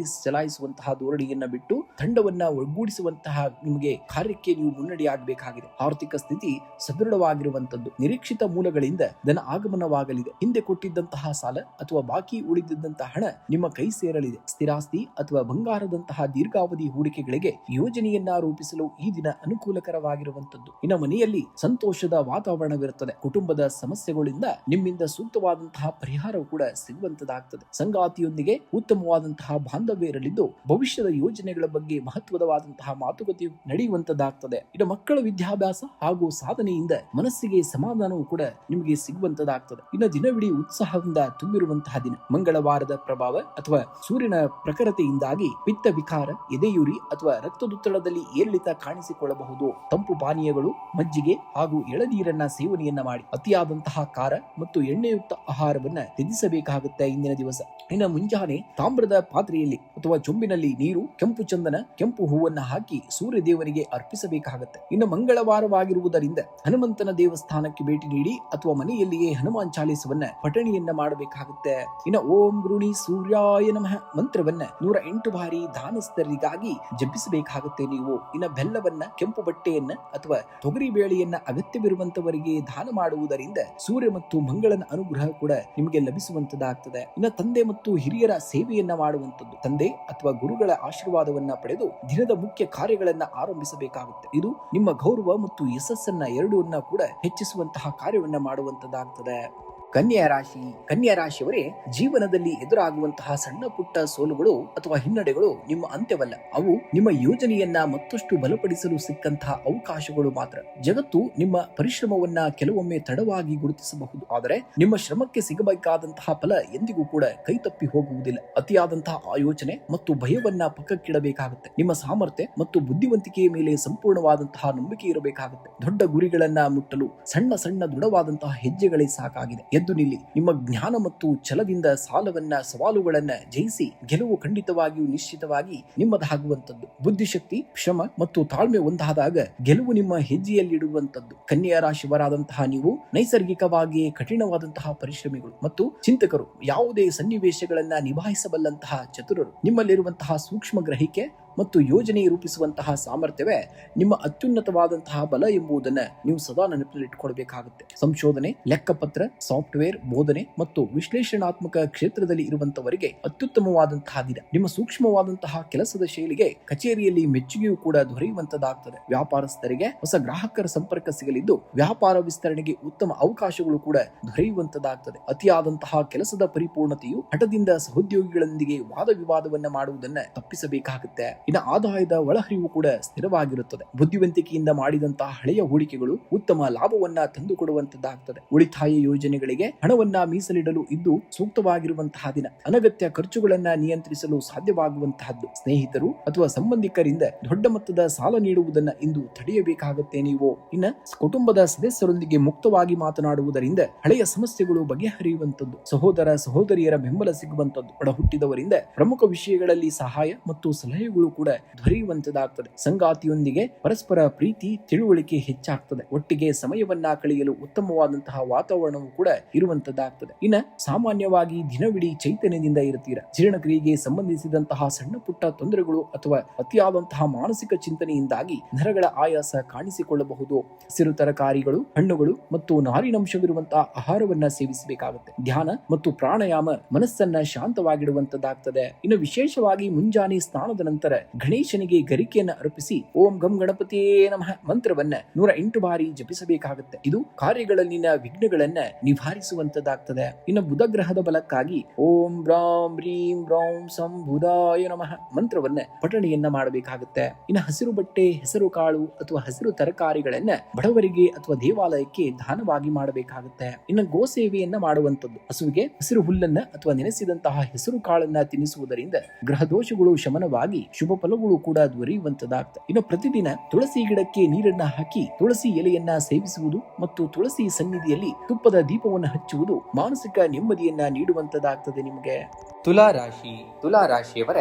ಚಲಾಯಿಸುವಂತಹ ಧೋರಣೆಯನ್ನ ಬಿಟ್ಟು ತಂಡವನ್ನ ಒಗ್ಗೂಡಿಸುವಂತಹ ನಿಮಗೆ ಕಾರ್ಯಕ್ಕೆ ನೀವು ಮುನ್ನಡೆಯಾಗಬೇಕಾಗಿದೆ. ಆರ್ಥಿಕ ಸ್ಥಿತಿ ಸದೃಢವಾಗಿರುವಂತದ್ದು. ನಿರೀಕ್ಷಿತ ಮೂಲಗಳಿಂದ ಧನ ಆಗಮನವಾಗಲಿದೆ. ಹಿಂದೆ ಕೊಟ್ಟಿದ್ದಂತಹ ಸಾಲ ಅಥವಾ ಬಾಕಿ ಉಳಿದಿದ್ದಂತಹ ಹಣ ನಿಮ್ಮ ಕೈ ಸೇರಲಿದೆ. ಸ್ಥಿರಾಸ್ತಿ ಅಥವಾ ಬಂಗಾರದಂತಹ ದೀರ್ಘಾವಧಿ ಹೂಡಿಕೆಗಳಿಗೆ ಯೋಜನೆಯನ್ನ ರೂಪಿಸ ಬಲಪಡಿಸಲು ಈ ದಿನ ಅನುಕೂಲಕರವಾಗಿರುವಂತದ್ದು. ಇನ್ನು ಮನೆಯಲ್ಲಿ ಸಂತೋಷದ ವಾತಾವರಣವಿರುತ್ತದೆ. ಕುಟುಂಬದ ಸಮಸ್ಯೆಗಳಿಂದ ನಿಮ್ಮಿಂದ ಸೂಕ್ತವಾದಂತಹ ಪರಿಹಾರವು ಕೂಡ ಸಿಗುವಂತದಾಗ್ತದೆ. ಸಂಗಾತಿಯೊಂದಿಗೆ ಉತ್ತಮವಾದಂತಹ ಬಾಂಧವ್ಯ ಇರಲಿದ್ದು ಭವಿಷ್ಯದ ಯೋಜನೆಗಳ ಬಗ್ಗೆ ಮಹತ್ವದವಾದಂತಹ ಮಾತುಕತೆಯು ನಡೆಯುವಂತದಾಗ್ತದೆ. ಇನ್ನು ಮಕ್ಕಳ ವಿದ್ಯಾಭ್ಯಾಸ ಹಾಗೂ ಸಾಧನೆಯಿಂದ ಮನಸ್ಸಿಗೆ ಸಮಾಧಾನವೂ ಕೂಡ ನಿಮಗೆ ಸಿಗುವಂತದಾಗ್ತದೆ. ಇನ್ನು ದಿನವಿಡೀ ಉತ್ಸಾಹದಿಂದ ತುಂಬಿರುವಂತಹ ದಿನ. ಮಂಗಳವಾರದ ಪ್ರಭಾವ ಅಥವಾ ಸೂರ್ಯನ ಪ್ರಖರತೆಯಿಂದಾಗಿ ಪಿತ್ತ ವಿಕಾರ, ಎದೆಯುರಿ ಅಥವಾ ರಕ್ತದೊತ್ತಡದಲ್ಲಿ ಏರಿಳಿತ ಕಾಣಿಸಿಕೊಳ್ಳಬಹುದು. ತಂಪು ಪಾನೀಯಗಳು, ಮಜ್ಜಿಗೆ ಹಾಗೂ ಎಳನೀರನ್ನ ಸೇವನೆಯನ್ನ ಮಾಡಿ ಅತಿಯಾದಂತಹ ಖಾರ ಮತ್ತು ಎಣ್ಣೆಯುಕ್ತ ಆಹಾರವನ್ನ ತ್ಯಜಿಸಬೇಕಾಗುತ್ತೆ ಇಂದಿನ ದಿವಸ. ಇನ್ನು ಮುಂಜಾನೆ ತಾಮ್ರದ ಪಾತ್ರೆಯಲ್ಲಿ ಅಥವಾ ಚೊಂಬಿನಲ್ಲಿ ನೀರು, ಕೆಂಪು ಚಂದನ, ಕೆಂಪು ಹೂವನ್ನ ಹಾಕಿ ಸೂರ್ಯ ದೇವರಿಗೆ ಅರ್ಪಿಸಬೇಕಾಗುತ್ತೆ. ಇನ್ನು ಮಂಗಳವಾರವಾಗಿರುವುದರಿಂದ ಹನುಮಂತನ ದೇವಸ್ಥಾನಕ್ಕೆ ಭೇಟಿ ನೀಡಿ ಅಥವಾ ಮನೆಯಲ್ಲಿಯೇ ಹನುಮಾನ್ ಚಾಲೀಸವನ್ನ ಪಠಣಿಯನ್ನ ಮಾಡಬೇಕಾಗುತ್ತೆ. ಇನ್ನು ಓಂ ಗೃಣಿ ಸೂರ್ಯಾಯ ನಮಃ ಮಂತ್ರವನ್ನ 108 ಬಾರಿ ದಾನಸ್ಥರಿಗಾಗಿ ಜಪಿಸಬೇಕಾಗುತ್ತೆ ನೀವು. ಇನ್ನು ಬೆಲ್ಲವನ್ನ, ಕೆಂಪು ಬಟ್ಟೆಯನ್ನ ಅಥವಾ ತೊಗರಿ ಬೇಳೆಯನ್ನ ಅಗತ್ಯವಿರುವಂತವರಿಗೆ ದಾನ ಮಾಡುವುದರಿಂದ ಸೂರ್ಯ ಮತ್ತು ಮಂಗಳನ ಅನುಗ್ರಹ ಕೂಡ ನಿಮಗೆ ಲಭಿಸುವಂತದಾಗ್ತದೆ. ಇನ್ನು ತಂದೆ ಮತ್ತು ಹಿರಿಯರ ಸೇವೆಯನ್ನ ಮಾಡುವಂತದ್ದು. ತಂದೆ ಅಥವಾ ಗುರುಗಳ ಆಶೀರ್ವಾದವನ್ನ ಪಡೆದು ದಿನದ ಮುಖ್ಯ ಕಾರ್ಯಗಳನ್ನ ಆರಂಭಿಸಬೇಕಾಗುತ್ತೆ. ಇದು ನಿಮ್ಮ ಗೌರವ ಮತ್ತು ಯಶಸ್ಸನ್ನ ಎರಡನ್ನ ಕೂಡ ಹೆಚ್ಚಿಸುವಂತಹ ಕಾರ್ಯವನ್ನ ಮಾಡುವಂತದ್ದಾಗ್ತದೆ. ಕನ್ಯಾ ರಾಶಿಯವರೇ, ಜೀವನದಲ್ಲಿ ಎದುರಾಗುವಂತಹ ಸಣ್ಣ ಪುಟ್ಟ ಸೋಲುಗಳು ಅಥವಾ ಹಿನ್ನಡೆಗಳು ನಿಮ್ಮ ಅಂತ್ಯವಲ್ಲ. ಅವು ನಿಮ್ಮ ಯೋಜನೆಯನ್ನ ಮತ್ತಷ್ಟು ಬಲಪಡಿಸಲು ಸಿಕ್ಕಂತಹ ಅವಕಾಶಗಳು ಮಾತ್ರ. ಜಗತ್ತು ನಿಮ್ಮ ಪರಿಶ್ರಮವನ್ನ ಕೆಲವೊಮ್ಮೆ ತಡವಾಗಿ ಗುರುತಿಸಬಹುದು, ಆದರೆ ನಿಮ್ಮ ಶ್ರಮಕ್ಕೆ ಸಿಗಬೇಕಾದಂತಹ ಫಲ ಎಂದಿಗೂ ಕೂಡ ಕೈತಪ್ಪಿ ಹೋಗುವುದಿಲ್ಲ. ಅತಿಯಾದಂತಹ ಆಯೋಚನೆ ಮತ್ತು ಭಯವನ್ನ ಪಕ್ಕಕ್ಕಿಡಬೇಕಾಗುತ್ತೆ. ನಿಮ್ಮ ಸಾಮರ್ಥ್ಯ ಮತ್ತು ಬುದ್ಧಿವಂತಿಕೆಯ ಮೇಲೆ ಸಂಪೂರ್ಣವಾದಂತಹ ನಂಬಿಕೆ ಇರಬೇಕಾಗುತ್ತೆ. ದೊಡ್ಡ ಗುರಿಗಳನ್ನ ಮುಟ್ಟಲು ಸಣ್ಣ ಸಣ್ಣ ದೃಢವಾದಂತಹ ಹೆಜ್ಜೆಗಳೇ ಸಾಕಾಗಿದೆ. ಎದ್ದು ನಿಲ್ಲಿ. ನಿಮ್ಮ ಜ್ಞಾನ ಮತ್ತು ಛಲದಿಂದ ಸವಾಲುಗಳನ್ನ ಜಯಿಸಿ ಗೆಲುವು ಖಂಡಿತವಾಗಿಯೂ ನಿಶ್ಚಿತವಾಗಿ ನಿಮ್ಮದಾಗುವಂತದ್ದು. ಬುದ್ಧಿಶಕ್ತಿ, ಶ್ರಮ ಮತ್ತು ತಾಳ್ಮೆ ಒಂದಾದಾಗ ಗೆಲುವು ನಿಮ್ಮ ಹೆಜ್ಜೆಯಲ್ಲಿಡುವಂತದ್ದು. ಕನ್ಯಾ ರಾಶಿಯವರಾದಂತಹ ನೀವು ನೈಸರ್ಗಿಕವಾಗಿ ಕಠಿಣವಾದಂತಹ ಪರಿಶ್ರಮಿಗಳು ಮತ್ತು ಚಿಂತಕರು. ಯಾವುದೇ ಸನ್ನಿವೇಶಗಳನ್ನ ನಿಭಾಯಿಸಬಲ್ಲಂತಹ ಚತುರರು. ನಿಮ್ಮಲ್ಲಿರುವಂತಹ ಸೂಕ್ಷ್ಮ ಗ್ರಹಿಕೆ ಮತ್ತು ಯೋಜನೆ ರೂಪಿಸುವಂತಹ ಸಾಮರ್ಥ್ಯವೇ ನಿಮ್ಮ ಅತ್ಯುನ್ನತವಾದಂತಹ ಬಲ ಎಂಬುದನ್ನ ನೀವು ಸದಾ ನೆನಪಿನಲ್ಲಿಟ್ಟುಕೊಳ್ಬೇಕಾಗುತ್ತೆ. ಸಂಶೋಧನೆ, ಲೆಕ್ಕಪತ್ರ, ಸಾಫ್ಟ್ವೇರ್, ಬೋಧನೆ ಮತ್ತು ವಿಶ್ಲೇಷಣಾತ್ಮಕ ಕ್ಷೇತ್ರದಲ್ಲಿ ಇರುವಂತವರಿಗೆ ಅತ್ಯುತ್ತಮವಾದಂತಹ ದಿನ. ನಿಮ್ಮ ಸೂಕ್ಷ್ಮವಾದಂತಹ ಕೆಲಸದ ಶೈಲಿಗೆ ಕಚೇರಿಯಲ್ಲಿ ಮೆಚ್ಚುಗೆಯೂ ಕೂಡ ದೊರೆಯುವಂತದಾಗ್ತದೆ. ವ್ಯಾಪಾರಸ್ಥರಿಗೆ ಹೊಸ ಗ್ರಾಹಕರ ಸಂಪರ್ಕ ಸಿಗಲಿದ್ದು ವ್ಯಾಪಾರ ವಿಸ್ತರಣೆಗೆ ಉತ್ತಮ ಅವಕಾಶಗಳು ಕೂಡ ದೊರೆಯುವಂತದಾಗ್ತದೆ. ಅತಿಯಾದಂತಹ ಕೆಲಸದ ಪರಿಪೂರ್ಣತೆಯು ಹಠದಿಂದ ಸಹೋದ್ಯೋಗಿಗಳೊಂದಿಗೆ ವಾದ ವಿವಾದವನ್ನ ಮಾಡುವುದನ್ನ ತಪ್ಪಿಸಬೇಕಾಗುತ್ತೆ. ಇನ್ನು ಆದಾಯದ ಒಳಹರಿವು ಕೂಡ ಸ್ಥಿರವಾಗಿರುತ್ತದೆ. ಬುದ್ಧಿವಂತಿಕೆಯಿಂದ ಮಾಡಿದಂತಹ ಹಳೆಯ ಹೂಡಿಕೆಗಳು ಉತ್ತಮ ಲಾಭವನ್ನ ತಂದುಕೊಡುವಂತದ್ದಾಗ್ತದೆ. ಉಳಿತಾಯ ಯೋಜನೆಗಳಿಗೆ ಹಣವನ್ನ ಮೀಸಲಿಡಲು ಇದ್ದು ಸೂಕ್ತವಾಗಿರುವಂತಹ ದಿನ. ಅನಗತ್ಯ ಖರ್ಚುಗಳನ್ನ ನಿಯಂತ್ರಿಸಲು ಸಾಧ್ಯವಾಗುವಂತಹದ್ದು. ಸ್ನೇಹಿತರು ಅಥವಾ ಸಂಬಂಧಿಕರಿಂದ ದೊಡ್ಡ ಮೊತ್ತದ ಸಾಲ ನೀಡುವುದನ್ನ ಇಂದು ತಡೆಯಬೇಕಾಗುತ್ತೆ ನೀವು. ಇನ್ನ ಕುಟುಂಬದ ಸದಸ್ಯರೊಂದಿಗೆ ಮುಕ್ತವಾಗಿ ಮಾತನಾಡುವುದರಿಂದ ಹಳೆಯ ಸಮಸ್ಯೆಗಳು ಬಗೆಹರಿಯುವಂತದ್ದು. ಸಹೋದರ ಸಹೋದರಿಯರ ಬೆಂಬಲ ಸಿಗುವಂತದ್ದು. ಒಡ ಹುಟ್ಟಿದವರಿಂದ ಪ್ರಮುಖ ವಿಷಯಗಳಲ್ಲಿ ಸಹಾಯ ಮತ್ತು ಸಲಹೆಗಳು ಕೂಡ ದೊರೆಯುವಂತದಾಗ್ತದೆ. ಸಂಗಾತಿಯೊಂದಿಗೆ ಪರಸ್ಪರ ಪ್ರೀತಿ, ತಿಳುವಳಿಕೆ ಹೆಚ್ಚಾಗ್ತದೆ. ಒಟ್ಟಿಗೆ ಸಮಯವನ್ನ ಕಳೆಯಲು ಉತ್ತಮವಾದಂತಹ ವಾತಾವರಣವು ಕೂಡ ಇರುವಂತದ್ದಾಗ್ತದೆ. ಇನ್ನ ಸಾಮಾನ್ಯವಾಗಿ ದಿನವಿಡೀ ಚೈತನ್ಯದಿಂದ ಇರುತ್ತೀರಾ. ಜೀರ್ಣಕ್ರಿಯೆಗೆ ಸಂಬಂಧಿಸಿದಂತಹ ಸಣ್ಣ ಪುಟ್ಟ ತೊಂದರೆಗಳು ಅಥವಾ ಅತಿಯಾದಂತಹ ಮಾನಸಿಕ ಚಿಂತನೆಯಿಂದಾಗಿ ನರಗಳ ಆಯಾಸ ಕಾಣಿಸಿಕೊಳ್ಳಬಹುದು. ಹಸಿರು ತರಕಾರಿಗಳು, ಹಣ್ಣುಗಳು ಮತ್ತು ನಾರಿನಂಶವಿರುವಂತಹ ಆಹಾರವನ್ನ ಸೇವಿಸಬೇಕಾಗುತ್ತೆ. ಧ್ಯಾನ ಮತ್ತು ಪ್ರಾಣಾಯಾಮ ಮನಸ್ಸನ್ನ ಶಾಂತವಾಗಿಡುವಂತದ್ದಾಗ್ತದೆ. ಇನ್ನು ವಿಶೇಷವಾಗಿ ಮುಂಜಾನೆ ಸ್ನಾನದ ನಂತರ ಗಣೇಶನಿಗೆ ಗರಿಕೆಯನ್ನು ಅರ್ಪಿಸಿ ಓಂ ಗಂ ಗಣಪತಿಯೇ ನಮಃ ಮಂತ್ರವನ್ನ 108 ಬಾರಿ ಜಪಿಸಬೇಕಾಗುತ್ತೆ. ಇದು ಕಾರ್ಯಗಳಲ್ಲಿನ ವಿಘ್ನಗಳನ್ನ ನಿವಾರಿಸುವಂತದ್ದಾಗ್ತದೆ. ಇನ್ನು ಬುಧ ಗ್ರಹದ ಬಲಕ್ಕಾಗಿ ಓಂ ಬ್ರಾಂ ಬ್ರೀಂ ಬ್ರೌಂ ಸಂ ಬುಧಾಯ ನಮಃ ಮಂತ್ರವನ್ನ ಪಠಣೆಯನ್ನ ಮಾಡಬೇಕಾಗುತ್ತೆ. ಇನ್ನು ಹಸಿರು ಬಟ್ಟೆ, ಹೆಸರು ಕಾಳು ಅಥವಾ ಹಸಿರು ತರಕಾರಿಗಳನ್ನ ಬಡವರಿಗೆ ಅಥವಾ ದೇವಾಲಯಕ್ಕೆ ದಾನವಾಗಿ ಮಾಡಬೇಕಾಗುತ್ತೆ. ಇನ್ನು ಗೋ ಸೇವೆಯನ್ನ ಮಾಡುವಂತದ್ದು. ಹಸುವಿಗೆ ಹಸಿರು ಹುಲ್ಲನ್ನ ಅಥವಾ ನೆನೆಸಿದಂತಹ ಹೆಸರು ಕಾಳನ್ನ ತಿನ್ನಿಸುವುದರಿಂದ ಗ್ರಹ ದೋಷಗಳು ಶಮನವಾಗಿ ಶುಭ ಫಲಗಳು ಕೂಡ ದೊರೆಯುವಂತದಾಗ್ತದೆ. ಇನ್ನು ಪ್ರತಿದಿನ ತುಳಸಿ ಗಿಡಕ್ಕೆ ನೀರನ್ನ ಹಾಕಿ ತುಳಸಿ ಎಲೆಯನ್ನ ಸೇವಿಸುವುದು ಮತ್ತು ತುಳಸಿ ಸನ್ನಿಧಿಯಲ್ಲಿ ತುಪ್ಪದ ದೀಪವನ್ನು ಹಚ್ಚುವುದು ಮಾನಸಿಕ ನೆಮ್ಮದಿಯನ್ನ ನೀಡುವಂತದಾಗ್ತದೆ ನಿಮಗೆ. ತುಲಾರಾಶಿಯವರ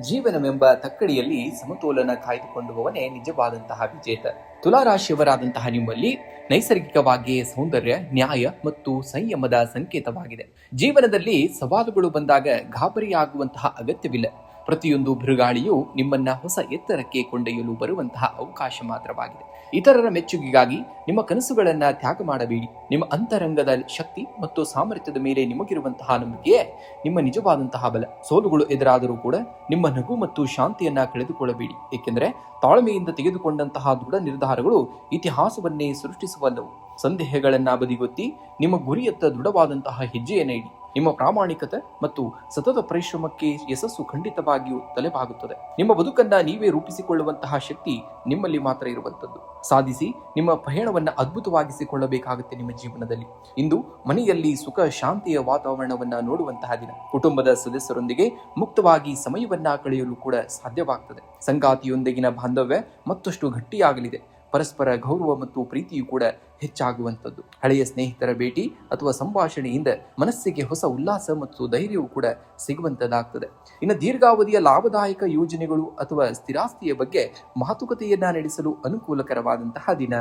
ಜೀವನವೆಂಬ ತಕ್ಕಡಿಯಲ್ಲಿ ಸಮತೋಲನ ಕಾಯ್ದುಕೊಂಡುವವನೇ ನಿಜವಾದಂತಹ ವಿಜೇತ. ತುಲಾರಾಶಿಯವರಾದಂತಹ ನಿಮ್ಮಲ್ಲಿ ನೈಸರ್ಗಿಕವಾಗಿ ಸೌಂದರ್ಯ, ನ್ಯಾಯ ಮತ್ತು ಸಂಯಮದ ಸಂಕೇತವಾಗಿದೆ. ಜೀವನದಲ್ಲಿ ಸವಾಲುಗಳು ಬಂದಾಗ ಗಾಬರಿಯಾಗುವಂತಹ ಅಗತ್ಯವಿಲ್ಲ. ಪ್ರತಿಯೊಂದು ಬಿರುಗಾಳಿಯು ನಿಮ್ಮನ್ನ ಹೊಸ ಎತ್ತರಕ್ಕೆ ಕೊಂಡೊಯ್ಯಲು ಬರುವಂತಹ ಅವಕಾಶ ಮಾತ್ರವಾಗಿದೆ. ಇತರರ ಮೆಚ್ಚುಗೆಗಾಗಿ ನಿಮ್ಮ ಕನಸುಗಳನ್ನ ತ್ಯಾಗ ಮಾಡಬೇಡಿ. ನಿಮ್ಮ ಅಂತರಂಗದ ಶಕ್ತಿ ಮತ್ತು ಸಾಮರ್ಥ್ಯದ ಮೇಲೆ ನಿಮಗಿರುವಂತಹ ನಂಬಿಕೆಯೇ ನಿಮ್ಮ ನಿಜವಾದಂತಹ ಬಲ. ಸೋಲುಗಳು ಎದುರಾದರೂ ಕೂಡ ನಿಮ್ಮ ನಗು ಮತ್ತು ಶಾಂತಿಯನ್ನ ಕಳೆದುಕೊಳ್ಳಬೇಡಿ, ಏಕೆಂದರೆ ತಾಳ್ಮೆಯಿಂದ ತೆಗೆದುಕೊಂಡಂತಹ ದೃಢ ನಿರ್ಧಾರಗಳು ಇತಿಹಾಸವನ್ನೇ ಸೃಷ್ಟಿಸುವಲ್ಲವು. ಸಂದೇಹಗಳನ್ನ ಬದಿಗೊತ್ತಿ ನಿಮ್ಮ ಗುರಿಯತ್ತ ದೃಢವಾದಂತಹ ಹೆಜ್ಜೆಯನ್ನ ಇಡಿ. ನಿಮ್ಮ ಪ್ರಾಮಾಣಿಕತೆ ಮತ್ತು ಸತತ ಪರಿಶ್ರಮಕ್ಕೆ ಯಶಸ್ಸು ಖಂಡಿತವಾಗಿಯೂ ತಲೆಬಾಗುತ್ತದೆ. ನಿಮ್ಮ ಬದುಕನ್ನ ನೀವೇ ರೂಪಿಸಿಕೊಳ್ಳುವಂತಹ ಶಕ್ತಿ ನಿಮ್ಮಲ್ಲಿ ಮಾತ್ರ ಇರುವಂತದ್ದು. ಸಾಧಿಸಿ ನಿಮ್ಮ ಪಯಣವನ್ನ ಅದ್ಭುತವಾಗಿಸಿಕೊಳ್ಳಬೇಕಾಗುತ್ತೆ ನಿಮ್ಮ ಜೀವನದಲ್ಲಿ. ಇಂದು ಮನೆಯಲ್ಲಿ ಸುಖ ಶಾಂತಿಯ ವಾತಾವರಣವನ್ನ ನೋಡುವಂತಹ ದಿನ. ಕುಟುಂಬದ ಸದಸ್ಯರೊಂದಿಗೆ ಮುಕ್ತವಾಗಿ ಸಮಯವನ್ನ ಕಳೆಯಲು ಕೂಡ ಸಾಧ್ಯವಾಗ್ತದೆ. ಸಂಗಾತಿಯೊಂದಿಗಿನ ಬಾಂಧವ್ಯ ಮತ್ತಷ್ಟು ಗಟ್ಟಿಯಾಗಲಿದೆ. ಪರಸ್ಪರ ಗೌರವ ಮತ್ತು ಪ್ರೀತಿಯು ಕೂಡ ಹೆಚ್ಚಾಗುವಂಥದ್ದು. ಹಳೆಯ ಸ್ನೇಹಿತರ ಭೇಟಿ ಅಥವಾ ಸಂಭಾಷಣೆಯಿಂದ ಮನಸ್ಸಿಗೆ ಹೊಸ ಉಲ್ಲಾಸ ಮತ್ತು ಧೈರ್ಯವು ಕೂಡ ಸಿಗುವಂತದ್ದಾಗ್ತದೆ. ಇನ್ನು ದೀರ್ಘಾವಧಿಯ ಲಾಭದಾಯಕ ಯೋಜನೆಗಳು ಅಥವಾ ಸ್ಥಿರಾಸ್ತಿಯ ಬಗ್ಗೆ ಮಾತುಕತೆಯನ್ನ ನಡೆಸಲು ಅನುಕೂಲಕರವಾದಂತಹ ದಿನ.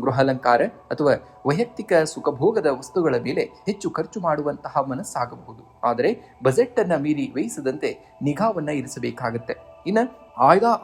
ಗೃಹಾಲಂಕಾರ ಅಥವಾ ವೈಯಕ್ತಿಕ ಸುಖಭೋಗದ ವಸ್ತುಗಳ ಮೇಲೆ ಹೆಚ್ಚು ಖರ್ಚು ಮಾಡುವಂತಹ ಮನಸ್ಸಾಗಬಹುದು. ಆದರೆ ಬಜೆಟ್ ಅನ್ನ ಮೀರಿ ವ್ಯಯಿಸದಂತೆ ನಿಗಾವನ್ನ ಇರಿಸಬೇಕಾಗತ್ತೆ. ಇನ್ನು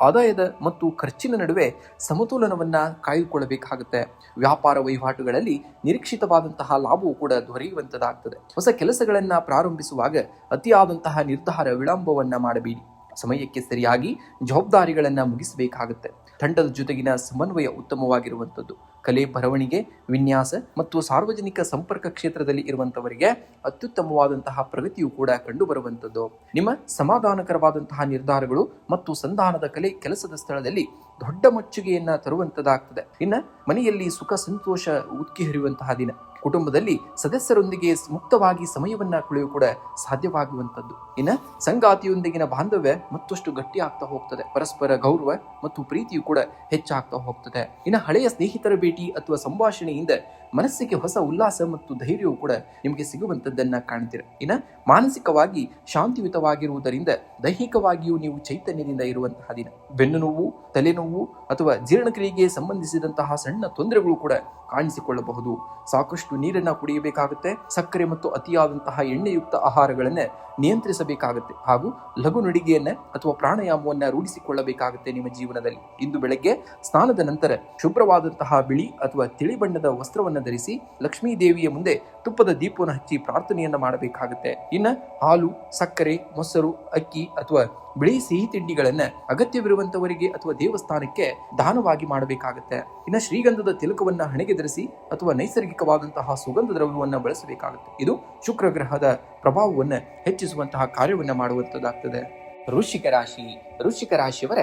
ಆದಾಯದ ಮತ್ತು ಖರ್ಚಿನ ನಡುವೆ ಸಮತೋಲನವನ್ನ ಕಾಯ್ದುಕೊಳ್ಳಬೇಕಾಗುತ್ತೆ. ವ್ಯಾಪಾರ ವಹಿವಾಟುಗಳಲ್ಲಿ ನಿರೀಕ್ಷಿತವಾದಂತಹ ಲಾಭವು ಕೂಡ ದೊರೆಯುವಂತದಾಗ್ತದೆ. ಹೊಸ ಕೆಲಸಗಳನ್ನ ಪ್ರಾರಂಭಿಸುವಾಗ ಅತಿಯಾದಂತಹ ನಿರ್ಧಾರ ವಿಳಂಬವನ್ನ ಮಾಡಬೇಡಿ. ಸಮಯಕ್ಕೆ ಸರಿಯಾಗಿ ಜವಾಬ್ದಾರಿಗಳನ್ನ ಮುಗಿಸಬೇಕಾಗುತ್ತೆ. ತಂಡದ ಜೊತೆಗಿನ ಸಮನ್ವಯ ಉತ್ತಮವಾಗಿರುವಂಥದ್ದು. ಕಲೆ, ಬರವಣಿಗೆ, ವಿನ್ಯಾಸ ಮತ್ತು ಸಾರ್ವಜನಿಕ ಸಂಪರ್ಕ ಕ್ಷೇತ್ರದಲ್ಲಿ ಇರುವಂತವರಿಗೆ ಅತ್ಯುತ್ತಮವಾದಂತಹ ಪ್ರಗತಿಯು ಕೂಡ ಕಂಡು ಬರುವಂಥದ್ದು. ನಿಮ್ಮ ಸಮಾಧಾನಕರವಾದಂತಹ ನಿರ್ಧಾರಗಳು ಮತ್ತು ಸಂಧಾನದ ಕಲೆ ಕೆಲಸದ ಸ್ಥಳದಲ್ಲಿ ದೊಡ್ಡ ಮೆಚ್ಚುಗೆಯನ್ನ ತರುವಂತದ್ದಾಗ್ತದೆ. ಇನ್ನು ಮನೆಯಲ್ಲಿ ಸುಖ ಸಂತೋಷ ಉಕ್ಕಿ ಹರಿಯುವಂತಹ ದಿನ. ಕುಟುಂಬದಲ್ಲಿ ಸದಸ್ಯರೊಂದಿಗೆ ಮುಕ್ತವಾಗಿ ಸಮಯವನ್ನ ಕಳೆಯಲು ಕೂಡ ಸಾಧ್ಯವಾಗುವಂಥದ್ದು. ಇನ್ನು ಸಂಗಾತಿಯೊಂದಿಗಿನ ಬಾಂಧವ್ಯ ಮತ್ತಷ್ಟು ಗಟ್ಟಿಯಾಗ್ತಾ ಹೋಗ್ತದೆ. ಪರಸ್ಪರ ಗೌರವ ಮತ್ತು ಪ್ರೀತಿಯು ಕೂಡ ಹೆಚ್ಚಾಗ್ತಾ ಹೋಗ್ತದೆ. ಇನ್ನು ಹಳೆಯ ಸ್ನೇಹಿತರ ಭೇಟಿ ಅಥವಾ ಸಂಭಾಷಣೆಯಿಂದ ಮನಸ್ಸಿಗೆ ಹೊಸ ಉಲ್ಲಾಸ ಮತ್ತು ಧೈರ್ಯವು ಕೂಡ ನಿಮಗೆ ಸಿಗುವಂತದ್ದನ್ನ ಕಾಣ್ತೀರ. ಇನ್ನು ಮಾನಸಿಕವಾಗಿ ಶಾಂತಿಯುತವಾಗಿರುವುದರಿಂದ ದೈಹಿಕವಾಗಿಯೂ ನೀವು ಚೈತನ್ಯದಿಂದ ಇರುವಂತಹ ದಿನ. ಬೆನ್ನು ನೋವು, ತಲೆನೋವು ಅಥವಾ ಜೀರ್ಣಕ್ರಿಯೆಗೆ ಸಂಬಂಧಿಸಿದಂತಹ ಸಣ್ಣ ತೊಂದರೆಗಳು ಕೂಡ ಕಾಣಿಸಿಕೊಳ್ಳಬಹುದು. ಸಾಕಷ್ಟು ನೀರನ್ನ ಕುಡಿಯಬೇಕಾಗುತ್ತೆ. ಸಕ್ಕರೆ ಮತ್ತು ಅತಿಯಾದಂತಹ ಎಣ್ಣೆಯುಕ್ತ ಆಹಾರಗಳನ್ನ ನಿಯಂತ್ರಿಸಬೇಕಾಗುತ್ತೆ. ಹಾಗೂ ಲಘು ನಡಿಗೆಯನ್ನ ಅಥವಾ ಪ್ರಾಣಾಯಾಮವನ್ನ ರೂಢಿಸಿಕೊಳ್ಳಬೇಕಾಗುತ್ತೆ ನಿಮ್ಮ ಜೀವನದಲ್ಲಿ. ಇಂದು ಬೆಳಗ್ಗೆ ಸ್ನಾನದ ನಂತರ ಶುಭ್ರವಾದಂತಹ ಬಿಳಿ ಅಥವಾ ತಿಳಿ ಬಣ್ಣದ ವಸ್ತ್ರವನ್ನ ಧರಿಸಿ ಲಕ್ಷ್ಮೀ ದೇವಿಯ ಮುಂದೆ ತುಪ್ಪದ ದೀಪವನ್ನು ಹಚ್ಚಿ ಪ್ರಾರ್ಥನೆಯನ್ನ ಮಾಡಬೇಕಾಗುತ್ತೆ. ಇನ್ನು ಹಾಲು, ಸಕ್ಕರೆ, ಮೊಸರು, ಅಕ್ಕಿ ಅಥವಾ ಬಿಳಿ ಸಿಹಿ ತಿಂಡಿಗಳನ್ನ ಅಗತ್ಯವಿರುವಂತವರಿಗೆ ಅಥವಾ ದೇವಸ್ಥಾನಕ್ಕೆ ದಾನವಾಗಿ ಮಾಡಬೇಕಾಗುತ್ತೆ. ಇನ್ನು ಶ್ರೀಗಂಧದ ತಿಲಕವನ್ನ ಹಣೆಗೆ ಧರಿಸಿ ಅಥವಾ ನೈಸರ್ಗಿಕವಾದಂತಹ ಸುಗಂಧ ದ್ರವ್ಯವನ್ನ ಬಳಸಬೇಕಾಗುತ್ತೆ. ಇದು ಶುಕ್ರ ಗ್ರಹದ ಪ್ರಭಾವವನ್ನು ಹೆಚ್ಚಿಸುವಂತಹ ಕಾರ್ಯವನ್ನ ಮಾಡುವಂತದ್ದಾಗ್ತದೆ. ವೃಶ್ಚಿಕ ರಾಶಿ. ವೃಶ್ಚಿಕ ರಾಶಿಯವರ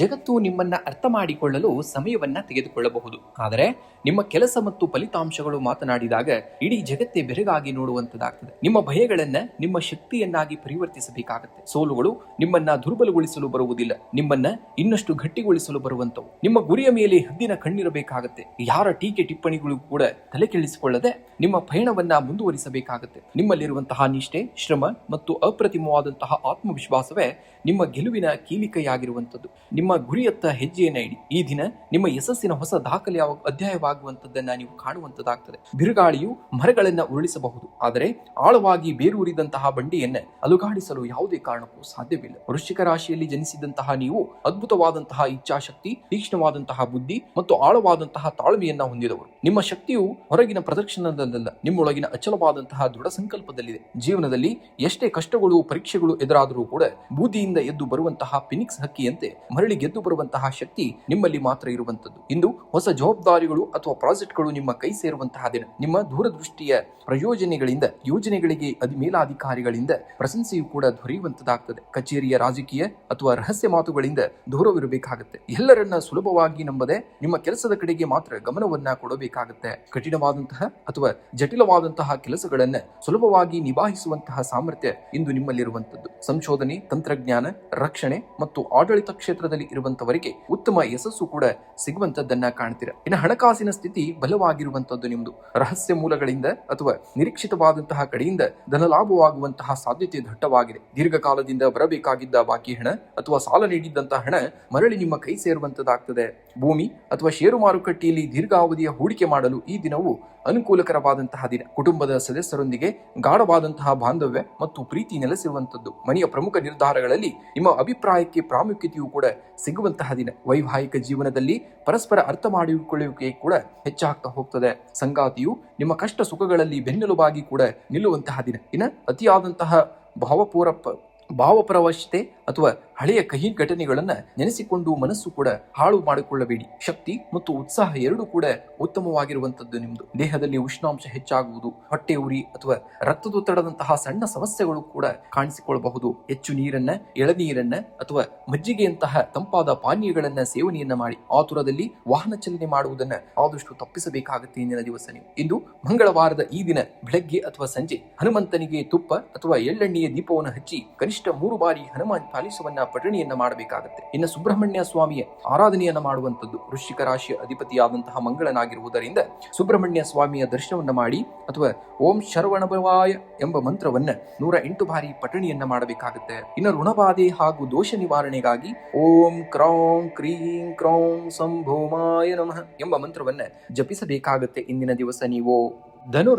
ಜಗತ್ತು ನಿಮ್ಮನ್ನ ಅರ್ಥ ಮಾಡಿಕೊಳ್ಳಲು ಸಮಯವನ್ನ ತೆಗೆದುಕೊಳ್ಳಬಹುದು. ಆದರೆ ನಿಮ್ಮ ಕೆಲಸ ಮತ್ತು ಫಲಿತಾಂಶಗಳು ಮಾತನಾಡಿದಾಗ ಇಡೀ ಜಗತ್ತೇ ಬೆರಗಾಗಿ ನೋಡುವಂತದ್ದಾಗ್ತದೆ. ನಿಮ್ಮ ಭಯಗಳನ್ನ ನಿಮ್ಮ ಶಕ್ತಿಯನ್ನಾಗಿ ಪರಿವರ್ತಿಸಬೇಕಾಗುತ್ತೆ. ಸೋಲುಗಳು ನಿಮ್ಮನ್ನ ದುರ್ಬಲಗೊಳಿಸಲು ಬರುವುದಿಲ್ಲ, ನಿಮ್ಮನ್ನ ಇನ್ನಷ್ಟು ಗಟ್ಟಿಗೊಳಿಸಲು ಬರುವಂತವು. ನಿಮ್ಮ ಗುರಿಯ ಮೇಲೆ ಹದ್ದಿನ ಕಣ್ಣಿರಬೇಕಾಗುತ್ತೆ. ಯಾರ ಟೀಕೆ ಟಿಪ್ಪಣಿಗಳು ಕೂಡ ತಲೆ ಕೆಳಿಸಿಕೊಳ್ಳದೆ ನಿಮ್ಮ ಪಯಣವನ್ನ ಮುಂದುವರಿಸಬೇಕಾಗುತ್ತೆ. ನಿಮ್ಮಲ್ಲಿರುವಂತಹ ನಿಷ್ಠೆ, ಶ್ರಮ ಮತ್ತು ಅಪ್ರತಿಮವಾದಂತಹ ಆತ್ಮವಿಶ್ವಾಸವೇ ನಿಮ್ಮ ಗೆಲುವಿನ ಕೀಲಿಕೆಯಾಗಿರುವಂಥದ್ದು. ನಿಮ್ಮ ಗುರಿಯತ್ತ ಹೆಜ್ಜೆಯನ್ನ ಇಡಿ. ಈ ದಿನ ನಿಮ್ಮ ಯಶಸ್ಸಿನ ಹೊಸ ದಾಖಲೆ ಅಧ್ಯಾಯವಾಗುವಂಥದ್ದನ್ನ ನೀವು ಕಾಣುವಂತದ್ದಾಗ್ತದೆ. ಬಿರುಗಾಳಿಯು ಮರಗಳನ್ನ ಉರುಳಿಸಬಹುದು, ಆದರೆ ಆಳವಾಗಿ ಬೇರೂರಿದಂತಹ ಬಂಡೆಯನ್ನ ಅಲುಗಾಡಿಸಲು ಯಾವುದೇ ಕಾರಣಕ್ಕೂ ಸಾಧ್ಯವಿಲ್ಲ. ವೃಶ್ಚಿಕ ರಾಶಿಯಲ್ಲಿ ಜನಿಸಿದಂತಹ ನೀವು ಅದ್ಭುತವಾದಂತಹ ಇಚ್ಛಾಶಕ್ತಿ, ತೀಕ್ಷ್ಣವಾದಂತಹ ಬುದ್ಧಿ ಮತ್ತು ಆಳವಾದಂತಹ ತಾಳ್ಮೆಯನ್ನ ಹೊಂದಿದವರು. ನಿಮ್ಮ ಶಕ್ತಿಯು ಹೊರಗಿನ ಪ್ರದರ್ಶನದಲ್ಲ, ನಿಮ್ಮೊಳಗಿನ ಅಚಲವಾದಂತಹ ದೃಢ ಸಂಕಲ್ಪದಲ್ಲಿದೆ. ಜೀವನದಲ್ಲಿ ಎಷ್ಟೇ ಕಷ್ಟಗಳು, ಪರೀಕ್ಷೆಗಳು ಎದುರಾದರೂ ಕೂಡ ಬೂದಿಯಿಂದ ಎದ್ದು ಬರುವಂತಹ ಫಿನಿಕ್ಸ್ ಹಕ್ಕಿಯಂತೆ ಮರಳಿ ಗೆದ್ದು ಬರುವಂತಹ ಶಕ್ತಿ ನಿಮ್ಮಲ್ಲಿ ಮಾತ್ರ ಇರುವಂತದ್ದು. ಇಂದು ಹೊಸ ಜವಾಬ್ದಾರಿಗಳು ಅಥವಾ ಪ್ರಾಜೆಕ್ಟ್ಗಳು ನಿಮ್ಮ ಕೈ ಸೇರುವಂತಹ ದಿನ. ನಿಮ್ಮ ದೂರದೃಷ್ಟಿಯ ಪ್ರಯೋಜನಗಳಿಂದ ಯೋಜನೆಗಳಿಗೆ ಮೇಲಾಧಿಕಾರಿಗಳಿಂದ ಪ್ರಶಂಸೆಯು ಕೂಡ ದೊರೆಯುವಂತದ್ದಾಗ್ತದೆ. ಕಚೇರಿಯ, ರಾಜಕೀಯ ಅಥವಾ ರಹಸ್ಯ ಮಾತುಗಳಿಂದ ದೂರವಿರಬೇಕಾಗುತ್ತೆ. ಎಲ್ಲರನ್ನ ಸುಲಭವಾಗಿ ನಂಬದೆ ನಿಮ್ಮ ಕೆಲಸದ ಕಡೆಗೆ ಮಾತ್ರ ಗಮನವನ್ನ ಕೊಡಬೇಕಾಗುತ್ತೆ. ಕಠಿಣವಾದಂತಹ ಅಥವಾ ಜಟಿಲವಾದಂತಹ ಕೆಲಸಗಳನ್ನ ಸುಲಭವಾಗಿ ನಿಭಾಯಿಸುವಂತಹ ಸಾಮರ್ಥ್ಯ ಇಂದು ನಿಮ್ಮಲ್ಲಿರುವಂತದ್ದು. ಸಂಶೋಧನೆ, ತಂತ್ರಜ್ಞಾನ, ರಕ್ಷಣೆ ಮತ್ತು ಆಡಳಿತ ಕ್ಷೇತ್ರದಲ್ಲಿ ಇರುವಂತವರಿಗೆ ಉತ್ತಮ ಯಶಸ್ಸು ಕೂಡ ಸಿಗುವಂತದ್ದನ್ನ ಕಾಣ್ತೀರಾ. ಇನ್ನು ಹಣಕಾಸಿನ ಸ್ಥಿತಿ ಬಲವಾಗಿರುವಂತದ್ದು ನಿಮ್ದು. ರಹಸ್ಯ ಮೂಲಗಳಿಂದ ಅಥವಾ ನಿರೀಕ್ಷಿತವಾದಂತಹ ಕಡೆಯಿಂದ ಧನಲಾಭವಾಗುವಂತಹ ಸಾಧ್ಯತೆ ದಟ್ಟವಾಗಿದೆ. ದೀರ್ಘಕಾಲದಿಂದ ಬರಬೇಕಾಗಿದ್ದ ಬಾಕಿ ಹಣ ಅಥವಾ ಸಾಲ ನೀಡಿದ್ದಂತಹ ಹಣ ಮರಳಿ ನಿಮ್ಮ ಕೈ ಸೇರುವಂತದ್ದಾಗ್ತದೆ. ಭೂಮಿ ಅಥವಾ ಷೇರು ಮಾರುಕಟ್ಟೆಯಲ್ಲಿ ದೀರ್ಘಾವಧಿಯ ಹೂಡಿಕೆ ಮಾಡಲು ಈ ದಿನವು ಅನುಕೂಲಕರವಾದಂತಹ ದಿನ. ಕುಟುಂಬದ ಸದಸ್ಯರೊಂದಿಗೆ ಗಾಢವಾದಂತಹ ಬಾಂಧವ್ಯ ಮತ್ತು ಪ್ರೀತಿ ನೆಲೆಸಿರುವಂತದ್ದು. ಮನೆಯ ಪ್ರಮುಖ ನಿರ್ಧಾರಗಳಲ್ಲಿ ನಿಮ್ಮ ಅಭಿಪ್ರಾಯ ಸಹಾಯಕ್ಕೆ ಪ್ರಾಮುಖ್ಯತೆಯೂ ಕೂಡ ಸಿಗುವಂತಹ ದಿನ. ವೈವಾಹಿಕ ಜೀವನದಲ್ಲಿ ಪರಸ್ಪರ ಅರ್ಥ ಮಾಡಿಕೊಳ್ಳುವಿಕೆ ಕೂಡ ಹೆಚ್ಚಾಗ್ತಾ ಹೋಗ್ತದೆ. ಸಂಗಾತಿಯು ನಿಮ್ಮ ಕಷ್ಟ ಸುಖಗಳಲ್ಲಿ ಬೆನ್ನೆಲುಬಾಗಿ ಕೂಡ ನಿಲ್ಲುವಂತಹ ದಿನ. ಇನ್ನು ಅತಿಯಾದಂತಹ ಭಾವಪರವಶತೆ ಅಥವಾ ಹಳೆಯ ಕಹಿ ಘಟನೆಗಳನ್ನ ನೆನೆಸಿಕೊಂಡು ಮನಸ್ಸು ಕೂಡ ಹಾಳು ಮಾಡಿಕೊಳ್ಳಬೇಡಿ. ಶಕ್ತಿ ಮತ್ತು ಉತ್ಸಾಹ ಎರಡೂ ಕೂಡ ಉತ್ತಮವಾಗಿರುವಂತದ್ದು ನಿಮ್ದು. ದೇಹದಲ್ಲಿ ಉಷ್ಣಾಂಶ ಹೆಚ್ಚಾಗುವುದು, ಹೊಟ್ಟೆ ಉರಿ ಅಥವಾ ರಕ್ತದೊತ್ತಡದಂತಹ ಸಣ್ಣ ಸಮಸ್ಯೆಗಳು ಕೂಡ ಕಾಣಿಸಿಕೊಳ್ಳಬಹುದು. ಹೆಚ್ಚು ನೀರನ್ನ, ಎಳನೀರನ್ನ ಅಥವಾ ಮಜ್ಜಿಗೆಯಂತಹ ತಂಪಾದ ಪಾನೀಯಗಳನ್ನ ಸೇವನೆಯನ್ನ ಮಾಡಿ. ಆತುರದಲ್ಲಿ ವಾಹನ ಚಲನೆ ಮಾಡುವುದನ್ನ ಆದಷ್ಟು ತಪ್ಪಿಸಬೇಕಾಗುತ್ತೆ ಇಂದಿನ ದಿವಸ ನೀವು. ಇಂದು ಮಂಗಳವಾರದ ಈ ದಿನ ಬೆಳಗ್ಗೆ ಅಥವಾ ಸಂಜೆ ಹನುಮಂತನಿಗೆ ತುಪ್ಪ ಅಥವಾ ಎಳ್ಳೆಣ್ಣೆಯ ದೀಪವನ್ನು ಹಚ್ಚಿ ಕನಿಷ್ಠ 3 ಬಾರಿ ಹನುಮಾನ್ ಚಾಲಿಸವನ್ನ ಪಠಣಿಯನ್ನ ಮಾಡಬೇಕಾಗುತ್ತೆ. ಇನ್ನು ಸುಬ್ರಹ್ಮಣ್ಯ ಸ್ವಾಮಿಯ ಆರಾಧನೆಯನ್ನ ಮಾಡುವಂಥದ್ದು. ವೃಶ್ಚಿಕ ರಾಶಿಯ ಅಧಿಪತಿಯಾದಂತಹ ಮಂಗಳನಾಗಿರುವುದರಿಂದ ಸುಬ್ರಹ್ಮಣ್ಯ ಸ್ವಾಮಿಯ ದರ್ಶನವನ್ನ ಮಾಡಿ ಅಥವಾ ಓಂ ಶರವಣಭವಾಯ ಎಂಬ ಮಂತ್ರವನ್ನ 108 ಬಾರಿ ಪಠಣಿಯನ್ನ ಮಾಡಬೇಕಾಗುತ್ತೆ. ಇನ್ನು ಋಣಬಾಧೆ ಹಾಗೂ ದೋಷ ನಿವಾರಣೆಗಾಗಿ ಓಂ ಕ್ರೌಂ ಕ್ರೀಂ ಕ್ರೌಂ ಸಂಭೋಮಾಯ ನಮಃ ಎಂಬ ಮಂತ್ರವನ್ನ ಜಪಿಸಬೇಕಾಗುತ್ತೆ ಇಂದಿನ ದಿವಸ ನೀವು.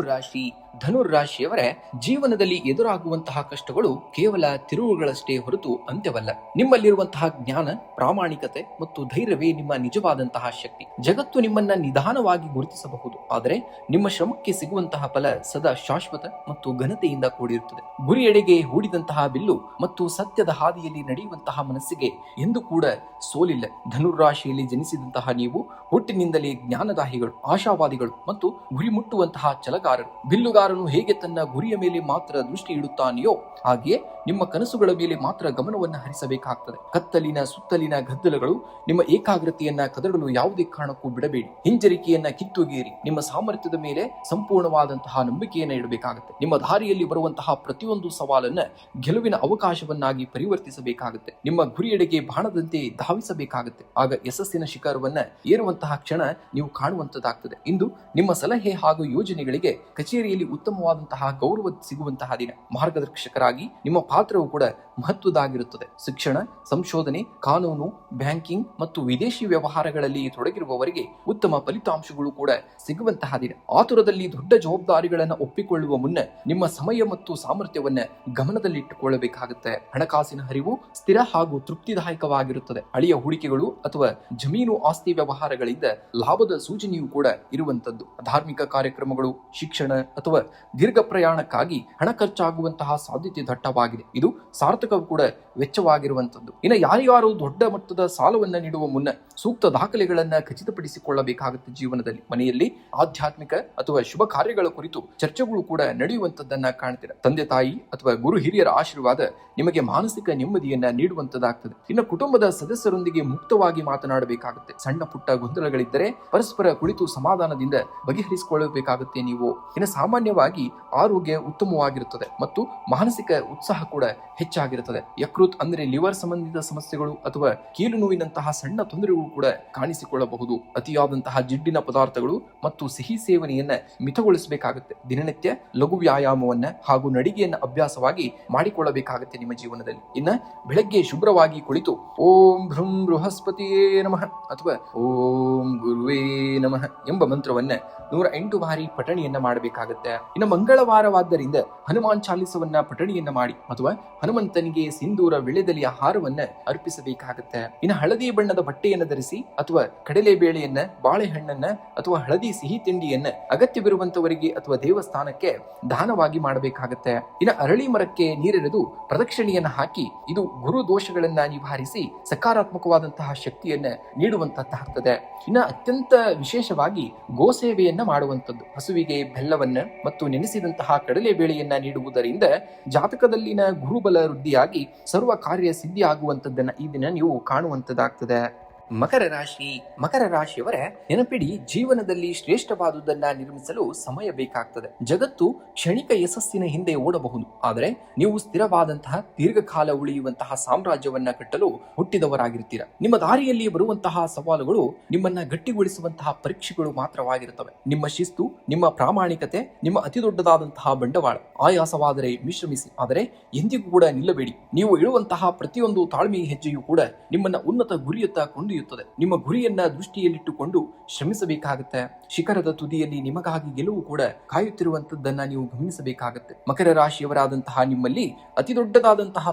ಧನುರ್ರಾಶಿಯವರೇ, ಜೀವನದಲ್ಲಿ ಎದುರಾಗುವಂತಹ ಕಷ್ಟಗಳು ಕೇವಲ ತಿರುವುಗಳಷ್ಟೇ ಹೊರತು ಅಂತ್ಯವಲ್ಲ. ನಿಮ್ಮಲ್ಲಿರುವಂತಹ ಜ್ಞಾನ, ಪ್ರಾಮಾಣಿಕತೆ ಮತ್ತು ಧೈರ್ಯವೇ ನಿಮ್ಮ ನಿಜವಾದಂತಹ ಶಕ್ತಿ. ಜಗತ್ತು ನಿಮ್ಮನ್ನ ನಿಧಾನವಾಗಿ ಗುರುತಿಸಬಹುದು, ಆದರೆ ನಿಮ್ಮ ಶ್ರಮಕ್ಕೆ ಸಿಗುವಂತಹ ಫಲ ಸದಾ ಶಾಶ್ವತ ಮತ್ತು ಘನತೆಯಿಂದ ಕೂಡಿರುತ್ತದೆ. ಗುರಿಯೆಡೆಗೆ ಹೂಡಿದಂತಹ ಬಿಲ್ಲು ಮತ್ತು ಸತ್ಯದ ಹಾದಿಯಲ್ಲಿ ನಡೆಯುವಂತಹ ಮನಸ್ಸಿಗೆ ಎಂದು ಕೂಡ ಸೋಲಿಲ್ಲ. ಧನುರ್ರಾಶಿಯಲ್ಲಿ ಜನಿಸಿದಂತಹ ನೀವು ಹುಟ್ಟಿನಿಂದಲೇ ಜ್ಞಾನದಾಹಿಗಳು, ಆಶಾವಾದಿಗಳು ಮತ್ತು ಗುರಿ ಮುಟ್ಟುವಂತಹ ಛಲಗಾರರು. ಬಿಲ್ಲುಗಾರನು ಹೇಗೆ ತನ್ನ ಗುರಿಯ ಮೇಲೆ ಮಾತ್ರ ದೃಷ್ಟಿ ಇಡುತ್ತಾನೆಯೋ ಹಾಗೆಯೇ ನಿಮ್ಮ ಕನಸುಗಳ ಮೇಲೆ ಮಾತ್ರ ಗಮನವನ್ನು ಹರಿಸಬೇಕಾಗ್ತದೆ. ಕತ್ತಲಿನ ಸುತ್ತಲಿನ ಗದ್ದಲಗಳು ನಿಮ್ಮ ಏಕಾಗ್ರತೆಯನ್ನ ಕದಡಲು ಯಾವುದೇ ಕಾರಣಕ್ಕೂ ಬಿಡಬೇಡಿ. ಹಿಂಜರಿಕೆಯನ್ನ ಕಿತ್ತೊಗೆಯಿರಿ. ನಿಮ್ಮ ಸಾಮರ್ಥ್ಯದ ಮೇಲೆ ಸಂಪೂರ್ಣವಾದಂತಹ ನಂಬಿಕೆಯನ್ನ ಇಡಬೇಕಾಗುತ್ತೆ. ನಿಮ್ಮ ದಾರಿಯಲ್ಲಿ ಬರುವಂತಹ ಪ್ರತಿಯೊಂದು ಸವಾಲನ್ನ ಗೆಲುವಿನ ಅವಕಾಶವನ್ನಾಗಿ ಪರಿವರ್ತಿಸಬೇಕಾಗುತ್ತೆ. ನಿಮ್ಮ ಗುರಿಯೆಡೆಗೆ ಬಾಣದಂತೆ ಧಾವಿಸಬೇಕಾಗುತ್ತೆ. ಆಗ ಯಶಸ್ಸಿನ ಶಿಖರವನ್ನ ಏರುವಂತಹ ಕ್ಷಣ ನೀವು ಕಾಣುವಂತದ್ದಾಗ್ತದೆ. ಇಂದು ನಿಮ್ಮ ಸಲಹೆ ಹಾಗೂ ಯೋಜನೆಗಳಿಗೆ ಕಚೇರಿಯಲ್ಲಿ ಉತ್ತಮವಾದಂತಹ ಗೌರವ ಸಿಗುವಂತಹ ದಿನ. ಮಾರ್ಗದರ್ಶಕರಾಗಿ ನಿಮ್ಮ ಪಾತ್ರವು ಕೂಡ ಮಹತ್ವದಾಗಿರುತ್ತದೆ. ಶಿಕ್ಷಣ, ಸಂಶೋಧನೆ, ಕಾನೂನು, ಬ್ಯಾಂಕಿಂಗ್ ಮತ್ತು ವಿದೇಶಿ ವ್ಯವಹಾರಗಳಲ್ಲಿ ತೊಡಗಿರುವವರಿಗೆ ಉತ್ತಮ ಫಲಿತಾಂಶಗಳು ಕೂಡ ಸಿಗುವಂತಹ ದಿನ. ಆತುರದಲ್ಲಿ ದೊಡ್ಡ ಜವಾಬ್ದಾರಿಗಳನ್ನು ಒಪ್ಪಿಕೊಳ್ಳುವ ಮುನ್ನ ನಿಮ್ಮ ಸಮಯ ಮತ್ತು ಸಾಮರ್ಥ್ಯವನ್ನ ಗಮನದಲ್ಲಿಟ್ಟುಕೊಳ್ಳಬೇಕಾಗುತ್ತೆ. ಹಣಕಾಸಿನ ಹರಿವು ಸ್ಥಿರ ಹಾಗೂ ತೃಪ್ತಿದಾಯಕವಾಗಿರುತ್ತದೆ. ಹಳೆಯ ಹೂಡಿಕೆಗಳು ಅಥವಾ ಜಮೀನು ಆಸ್ತಿ ವ್ಯವಹಾರಗಳಿಂದ ಲಾಭದ ಸೂಚನೆಯೂ ಕೂಡ ಇರುವಂತದ್ದು. ಧಾರ್ಮಿಕ ಕಾರ್ಯಕ್ರಮಗಳು, ಶಿಕ್ಷಣ ಅಥವಾ ದೀರ್ಘ ಪ್ರಯಾಣಕ್ಕಾಗಿ ಹಣ ಖರ್ಚಾಗುವಂತಹ ಸಾಧ್ಯತೆ ದಟ್ಟವಾಗಿದೆ. ಇದು ಸಾರ್ಥಕವೂ ಕೂಡ ವೆಚ್ಚವಾಗಿರುವಂತದ್ದು. ಇನ್ನು ಯಾರ್ಯಾರು ದೊಡ್ಡ ಮಟ್ಟದ ಸಾಲವನ್ನ ನೀಡುವ ಮುನ್ನ ಸೂಕ್ತ ದಾಖಲೆಗಳನ್ನ ಖಚಿತಪಡಿಸಿಕೊಳ್ಳಬೇಕಾಗುತ್ತೆ. ಜೀವನದಲ್ಲಿ ಮನೆಯಲ್ಲಿ ಆಧ್ಯಾತ್ಮಿಕ ಅಥವಾ ಶುಭ ಕಾರ್ಯಗಳ ಕುರಿತು ಚರ್ಚೆಗಳು ಕೂಡ ನಡೆಯುವಂತದ್ದನ್ನ ಕಾಣ್ತೀರಾ. ತಂದೆ ತಾಯಿ ಅಥವಾ ಗುರು ಹಿರಿಯರ ಆಶೀರ್ವಾದ ನಿಮಗೆ ಮಾನಸಿಕ ನೆಮ್ಮದಿಯನ್ನ ನೀಡುವಂತದ್ದಾಗ್ತದೆ. ಇನ್ನು ಕುಟುಂಬದ ಸದಸ್ಯರೊಂದಿಗೆ ಮುಕ್ತವಾಗಿ ಮಾತನಾಡಬೇಕಾಗುತ್ತೆ. ಸಣ್ಣ ಪುಟ್ಟ ಗೊಂದಲಗಳಿದ್ದರೆ ಪರಸ್ಪರ ಕುಳಿತು ಸಮಾಧಾನದಿಂದ ಬಗೆಹರಿಸಿಕೊಳ್ಳಬೇಕಾಗುತ್ತೆ ನೀವು. ಇನ್ನು ಸಾಮಾನ್ಯವಾಗಿ ಆರೋಗ್ಯ ಉತ್ತಮವಾಗಿರುತ್ತದೆ ಮತ್ತು ಮಾನಸಿಕ ಉತ್ಸಾಹ ಕೂಡ ಹೆಚ್ಚಾಗಿರುತ್ತದೆ. ಯಕೃತ್ ಅಂದ್ರೆ ಲಿವರ್ ಸಂಬಂಧಿತ ಸಮಸ್ಯೆಗಳು ಅಥವಾ ಕೀಲು ನೋವಿನಂತಹ ಸಣ್ಣ ತೊಂದರೆಗಳು ಕೂಡ ಕಾಣಿಸಿಕೊಳ್ಳಬಹುದು. ಅತಿಯಾದಂತಹ ಜಿಡ್ಡಿನ ಪದಾರ್ಥಗಳು ಮತ್ತು ಸಿಹಿ ಸೇವನೆಯನ್ನ ಮಿತಗೊಳಿಸಬೇಕಾಗುತ್ತೆ. ದಿನನಿತ್ಯ ಲಘು ವ್ಯಾಯಾಮವನ್ನ ಹಾಗೂ ನಡಿಗೆಯನ್ನ ಅಭ್ಯಾಸವಾಗಿ ಮಾಡಿಕೊಳ್ಳಬೇಕಾಗುತ್ತೆ ನಿಮ್ಮ ಜೀವನದಲ್ಲಿ. ಇನ್ನ ಬೆಳಗ್ಗೆ ಶುಭ್ರವಾಗಿ ಕುಳಿತು ಓಂ ಭೃಂ ಬೃಹಸ್ಪತಿಯೇ ನಮಃ ಅಥವಾ ಓಂ ಗುರುವೇ ನಮಃ ಎಂಬ ಮಂತ್ರವನ್ನ 108 ಬಾರಿ ಪಠಣಿಯನ್ನ ಮಾಡಬೇಕಾಗುತ್ತೆ. ಇನ್ನು ಮಂಗಳವಾರವಾದ್ದರಿಂದ ಹನುಮಾನ್ ಚಾಲಿಸವನ್ನ ಪಠಣಿಯನ್ನ ಮಾಡಿ ಅಥವಾ ಹನುಮಂತನಿಗೆ ಸಿಂಧೂರ ವಿಳೆದೆಲೆಯ ಹಾರವನ್ನ ಅರ್ಪಿಸಬೇಕಾಗುತ್ತೆ. ಇನ್ನು ಹಳದಿ ಬಣ್ಣದ ಬಟ್ಟೆಯನ್ನು ಧರಿಸಿ ಅಥವಾ ಕಡಲೆ ಬೇಳೆಯನ್ನ, ಬಾಳೆಹಣ್ಣನ್ನ ಅಥವಾ ಹಳದಿ ಸಿಹಿ ತಿಂಡಿಯನ್ನ ಅಗತ್ಯವಿರುವಂತವರಿಗೆ ಅಥವಾ ದೇವಸ್ಥಾನಕ್ಕೆ ದಾನವಾಗಿ ಮಾಡಬೇಕಾಗುತ್ತೆ. ಇನ್ನು ಅರಳಿ ಮರಕ್ಕೆ ನೀರೆರೆದು ಪ್ರದಕ್ಷಿಣೆಯನ್ನ ಹಾಕಿ ಇದು ಗುರು ದೋಷಗಳನ್ನ ನಿವಾರಿಸಿ ಸಕಾರಾತ್ಮಕವಾದಂತಹ ಶಕ್ತಿಯನ್ನ ನೀಡುವಂತದ್ದಾಗ್ತದೆ. ಇನ್ನು ಅತ್ಯಂತ ವಿಶೇಷವಾಗಿ ಗೋಸೇವೆಯನ್ನ ಮಾಡುವಂಥದ್ದು. ಹಸುವಿಗೆ ಬೆಲ್ಲವನ್ನ ಮತ್ತು ನೆನೆಸಿದಂತಹ ಕಡಲೆ ಬೇಳೆಯನ್ನ ನೀಡುವುದರಿಂದ ಜಾತಕದಲ್ಲಿನ ಗುರುಬಲ ವೃದ್ಧಿಯಾಗಿ ಸರ್ವ ಕಾರ್ಯ ಸಿದ್ಧಿ ಆಗುವಂತದ್ದನ್ನ ಈ ದಿನ ನೀವು ಕಾಣುವಂತದ್ದಾಗ್ತದೆ. ಮಕರ ರಾಶಿಯವರೇ, ನೆನಪಿಡಿ, ಜೀವನದಲ್ಲಿ ಶ್ರೇಷ್ಠವಾದುದನ್ನ ನಿರ್ಮಿಸಲು ಸಮಯ ಬೇಕಾಗ್ತದೆ. ಜಗತ್ತು ಕ್ಷಣಿಕ ಯಶಸ್ಸಿನ ಹಿಂದೆ ಓಡಬಹುದು, ಆದರೆ ನೀವು ಸ್ಥಿರವಾದಂತಹ ದೀರ್ಘಕಾಲ ಉಳಿಯುವಂತಹ ಸಾಮ್ರಾಜ್ಯವನ್ನ ಕಟ್ಟಲು ಹುಟ್ಟಿದವರಾಗಿರ್ತೀರ. ನಿಮ್ಮ ದಾರಿಯಲ್ಲಿ ಬರುವಂತಹ ಸವಾಲುಗಳು ನಿಮ್ಮನ್ನ ಗಟ್ಟಿಗೊಳಿಸುವಂತಹ ಪರೀಕ್ಷೆಗಳು ಮಾತ್ರವಾಗಿರುತ್ತವೆ. ನಿಮ್ಮ ಶಿಸ್ತು, ನಿಮ್ಮ ಪ್ರಾಮಾಣಿಕತೆ ನಿಮ್ಮ ಅತಿ ದೊಡ್ಡದಾದಂತಹ ಬಂಡವಾಳ. ಆಯಾಸವಾದರೆ ವಿಶ್ರಮಿಸಿ, ಆದರೆ ಎಂದಿಗೂ ಕೂಡ ನಿಲ್ಲಬೇಡಿ. ನೀವು ಇಳುವಂತಹ ಪ್ರತಿಯೊಂದು ತಾಳ್ಮೆಯ ಹೆಜ್ಜೆಯೂ ಕೂಡ ನಿಮ್ಮನ್ನ ಉನ್ನತ ಗುರಿಯತ್ತ ಕೊಂಡೊಯ್ಯುತ್ತದೆ. ನಿಮ್ಮ ಗುರಿಯನ್ನ ದೃಷ್ಟಿಯಲ್ಲಿಟ್ಟುಕೊಂಡು ಶ್ರಮಿಸಬೇಕಾಗುತ್ತೆ. ಶಿಖರದ ತುದಿಯಲ್ಲಿ ನಿಮಗಾಗಿ ಗೆಲುವು ಕೂಡ ಕಾಯುತ್ತಿರುವಂತದ್ದನ್ನ ನೀವು ಗಮನಿಸಬೇಕಾಗತ್ತೆ. ಮಕರ ರಾಶಿಯವರಾದಂತಹ ನಿಮ್ಮಲ್ಲಿ ಅತಿ ದೊಡ್ಡದಾದಂತಹ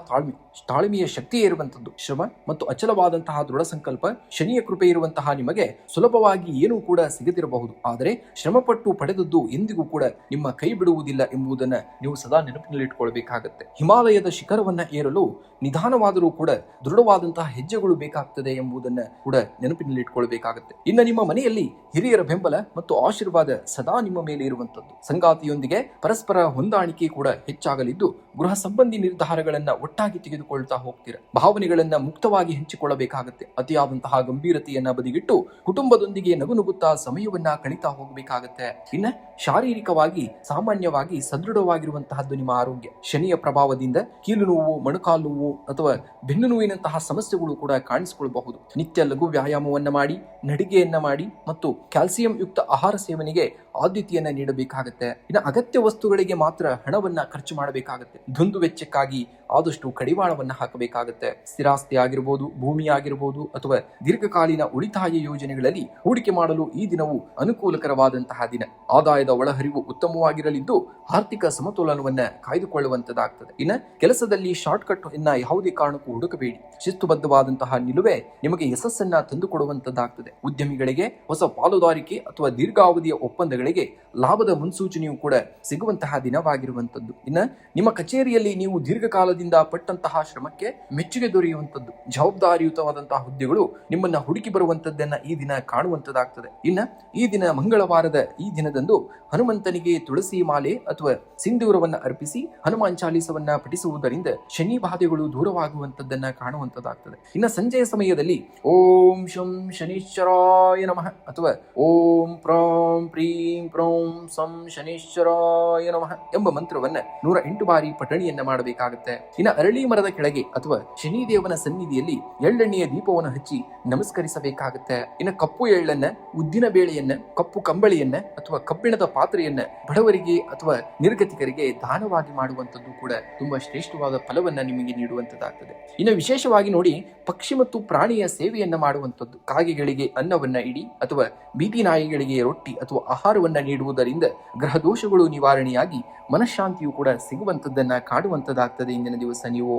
ತಾಳ್ಮೆಯ ಶಕ್ತಿಯೇ ಇರುವಂತದ್ದು. ಶ್ರಮ ಮತ್ತು ಅಚಲವಾದಂತಹ ದೃಢ ಸಂಕಲ್ಪ, ಶನಿಯ ಕೃಪೆ ಇರುವಂತಹ ನಿಮಗೆ ಸುಲಭವಾಗಿ ಏನೂ ಕೂಡ ಸಿಗದಿರಬಹುದು. ಆದರೆ ಶ್ರಮಪಟ್ಟು ಪಡೆದದ್ದು ಎಂದಿಗೂ ಕೂಡ ನಿಮ್ಮ ಕೈ ಬಿಡುವುದಿಲ್ಲ ಎಂಬುದನ್ನ ನೀವು ಸದಾ ನೆನಪಿನಲ್ಲಿಟ್ಕೊಳ್ಬೇಕಾಗತ್ತೆ. ಹಿಮಾಲಯದ ಶಿಖರವನ್ನ ಏರಲು ನಿಧಾನವಾದರೂ ಕೂಡ ದೃಢವಾದಂತಹ ಹೆಜ್ಜೆಗಳು ಬೇಕಾಗ್ತದೆ ಎಂಬುದನ್ನ ಕೂಡ ನೆನಪಿನಲ್ಲಿಟ್ಕೊಳ್ಬೇಕಾಗತ್ತೆ. ಇನ್ನು ನಿಮ್ಮ ಮನೆಯಲ್ಲಿ ಹಿರಿಯರ ಬೆಂಬಲ ಮತ್ತು ಆಶೀರ್ವಾದ ಸದಾ ನಿಮ್ಮ ಮೇಲೆ ಇರುವಂತದ್ದು. ಸಂಗಾತಿಯೊಂದಿಗೆ ಪರಸ್ಪರ ಹೊಂದಾಣಿಕೆ ಕೂಡ ಹೆಚ್ಚಾಗಲಿದ್ದು, ಗೃಹ ಸಂಬಂಧಿ ನಿರ್ಧಾರಗಳನ್ನ ಒಟ್ಟಾಗಿ ತೆಗೆದುಕೊಳ್ತಾ ಹೋಗ್ತೀರಾ. ಭಾವನೆಗಳನ್ನ ಮುಕ್ತವಾಗಿ ಹಂಚಿಕೊಳ್ಳಬೇಕಾಗತ್ತೆ. ಅತಿಯಾದಂತಹ ಗಂಭೀರತೆಯನ್ನ ಬದಿಗಿಟ್ಟು ಕುಟುಂಬದೊಂದಿಗೆ ನಗುನುಗುತ್ತಾ ಸಮಯವನ್ನ ಕಳೀತಾ ಹೋಗಬೇಕಾಗತ್ತೆ. ಇನ್ನ ಶಾರೀರಿಕವಾಗಿ ಸಾಮಾನ್ಯವಾಗಿ ಸದೃಢವಾಗಿರುವಂತಹದ್ದು ನಿಮ್ಮ ಆರೋಗ್ಯ. ಶನಿಯ ಪ್ರಭಾವದಿಂದ ಕೀಲು ನೋವು, ಮೊಣಕಾಲು ನೋವು ಅಥವಾ ಬೆನ್ನು ನೋವಿನಂತಹ ಸಮಸ್ಯೆಗಳು ಕೂಡ ಕಾಣಿಸಿಕೊಳ್ಳಬಹುದು. ನಿತ್ಯ ಲಘು ವ್ಯಾಯಾಮವನ್ನ ಮಾಡಿ, ನಡಿಗೆಯನ್ನ ಮಾಡಿ ಮತ್ತು ಕ್ಯಾಲ್ಸಿಯಂ ಯುಕ್ತ ಆಹಾರ ಸೇವನೆಗೆ ಆದ್ಯತೆಯನ್ನ ನೀಡಬೇಕಾಗತ್ತೆ. ಇನ್ನು ಅಗತ್ಯ ವಸ್ತುಗಳಿಗೆ ಮಾತ್ರ ಹಣವನ್ನ ಖರ್ಚು ಮಾಡಬೇಕಾಗತ್ತೆ. ದುಂದು ವೆಚ್ಚಕ್ಕಾಗಿ ಆದಷ್ಟು ಕಡಿವಾಣವನ್ನ ಹಾಕಬೇಕಾಗತ್ತೆ. ಸ್ಥಿರಾಸ್ತಿ ಆಗಿರ್ಬೋದು, ಭೂಮಿ ಆಗಿರ್ಬೋದು ಅಥವಾ ದೀರ್ಘಕಾಲೀನ ಉಳಿತಾಯ ಯೋಜನೆಗಳಲ್ಲಿ ಹೂಡಿಕೆ ಮಾಡಲು ಈ ದಿನವು ಅನುಕೂಲಕರವಾದಂತಹ ದಿನ. ಆದಾಯದ ಒಳಹರಿವು ಉತ್ತಮವಾಗಿರಲಿದ್ದು, ಆರ್ಥಿಕ ಸಮತೋಲನವನ್ನ ಕಾಯ್ದುಕೊಳ್ಳುವಂತದ್ದಾಗ್ತದೆ. ಇನ್ನು ಕೆಲಸದಲ್ಲಿ ಶಾರ್ಟ್ ಕಟ್ ಅನ್ನ ಯಾವುದೇ ಕಾರಣಕ್ಕೂ ಹುಡುಕಬೇಡಿ. ಶಿಸ್ತುಬದ್ಧವಾದಂತಹ ನಿಲುವೆ ನಿಮಗೆ ಯಶಸ್ಸನ್ನ ತಂದುಕೊಡುವಂತದ್ದಾಗ್ತದೆ. ಉದ್ಯಮಿಗಳಿಗೆ ಹೊಸ ಪಾಲುದಾರಿಕೆ ಅಥವಾ ದೀರ್ಘಾವಧಿಯ ಒಪ್ಪಂದಗಳಿಗೆ ಲಾಭದ ಮುನ್ಸೂಚನೆಯೂ ಕೂಡ ಸಿಗುವಂತಹ ದಿನವಾಗಿರುವಂತದ್ದು. ಇನ್ನು ನಿಮ್ಮ ಕಚೇರಿಯಲ್ಲಿ ನೀವು ದೀರ್ಘಕಾಲದಿಂದ ಪಟ್ಟಂತಹ ಶ್ರಮಕ್ಕೆ ಮೆಚ್ಚುಗೆ ದೊರೆಯುವಂತದ್ದು. ಜವಾಬ್ದಾರಿಯುತವಾದಂತಹ ಹುದ್ದೆಗಳು ನಿಮ್ಮನ್ನ ಹುಡುಕಿ ಬರುವಂತದ್ದನ್ನ ಈ ದಿನ ಕಾಣುವಂತದ್ದಾಗ್ತದೆ. ಇನ್ನ ಈ ದಿನ ಮಂಗಳವಾರದ ಈ ದಿನದಂದು ಹನುಮಂತನಿಗೆ ತುಳಸಿ ಮಾಲೆ ಅಥವಾ ಸಿಂಧೂರವನ್ನ ಅರ್ಪಿಸಿ ಹನುಮಾನ್ ಚಾಲೀಸವನ್ನ ಪಠಿಸುವುದರಿಂದ ಶನಿ ಬಾಧೆಗಳು ದೂರವಾಗುವಂತದ್ದನ್ನ ಕಾಣುವಂತದ್ದಾಗ್ತದೆ. ಇನ್ನು ಸಂಜೆಯ ಸಮಯದಲ್ಲಿ ಓಂ ಶಂ ಶನೀಶ್ವರಾಯ ನಮಃ ಅಥವಾ ಓಂ ಪ್ರಾಂ ಪ್ರೀಂ ಪ್ರೌಂ ಸಂ ಶನೀಶ್ವರಾಯ ನಮಃ ಎಂಬ ಮಂತ್ರವನ್ನ 108 ಬಾರಿ ಪಠಣಿಯನ್ನ ಮಾಡಬೇಕಾಗುತ್ತೆ. ಇನ್ನು ಅರಳಿ ಮರದ ಕೆಳಗೆ ಅಥವಾ ಶನಿದೇವನ ಸನ್ನಿಧಿಯಲ್ಲಿ ಎಳ್ಳೆಣ್ಣೆಯ ದೀಪವನ್ನು ಹಚ್ಚಿ ನಮಸ್ಕರಿಸಬೇಕಾಗುತ್ತೆ. ಇನ್ನು ಕಪ್ಪು ಎಳ್ಳನ್ನ, ಉದ್ದಿನ ಬೇಳೆಯನ್ನ, ಕಪ್ಪು ಕಂಬಳಿಯನ್ನ ಅಥವಾ ಕಬ್ಬಿಣದ ಪಾತ್ರೆಯನ್ನ ಬಡವರಿಗೆ ಅಥವಾ ನಿರ್ಗತಿಕರಿಗೆ ದಾನವಾಗಿ ಮಾಡುವಂತದ್ದು ಕೂಡ ತುಂಬಾ ಶ್ರೇಷ್ಠವಾದ ಫಲವನ್ನ ನಿಮಗೆ ನೀಡುವಂತದ್ದಾಗ್ತದೆ. ಇನ್ನು ವಿಶೇಷವಾಗಿ ನೋಡಿ, ಪಕ್ಷಿ ಮತ್ತು ಪ್ರಾಣಿಯ ಸೇವೆಯನ್ನ ಮಾಡುವಂತದ್ದು. ಕಾಗೆಗಳಿಗೆ ಅನ್ನವನ್ನ ಇಡಿ ಅಥವಾ ಬೀದಿ ನಾಯಿಗಳಿಗೆ ರೊಟ್ಟಿ ಅಥವಾ ಆಹಾರವನ್ನ ನೀಡುವುದರಿಂದ ಗ್ರಹ ದೋಷಗಳು ನಿವಾರಣೆಯಾಗಿ ಮನಃಶಾಂತಿಯು ಕೂಡ ಸಿಗುವಂತದ್ದನ್ನ ಕಾಡುವಂತದ್ದಾಗ್ತದೆ ಇಂದಿನ ದಿವಸ ನೀವು.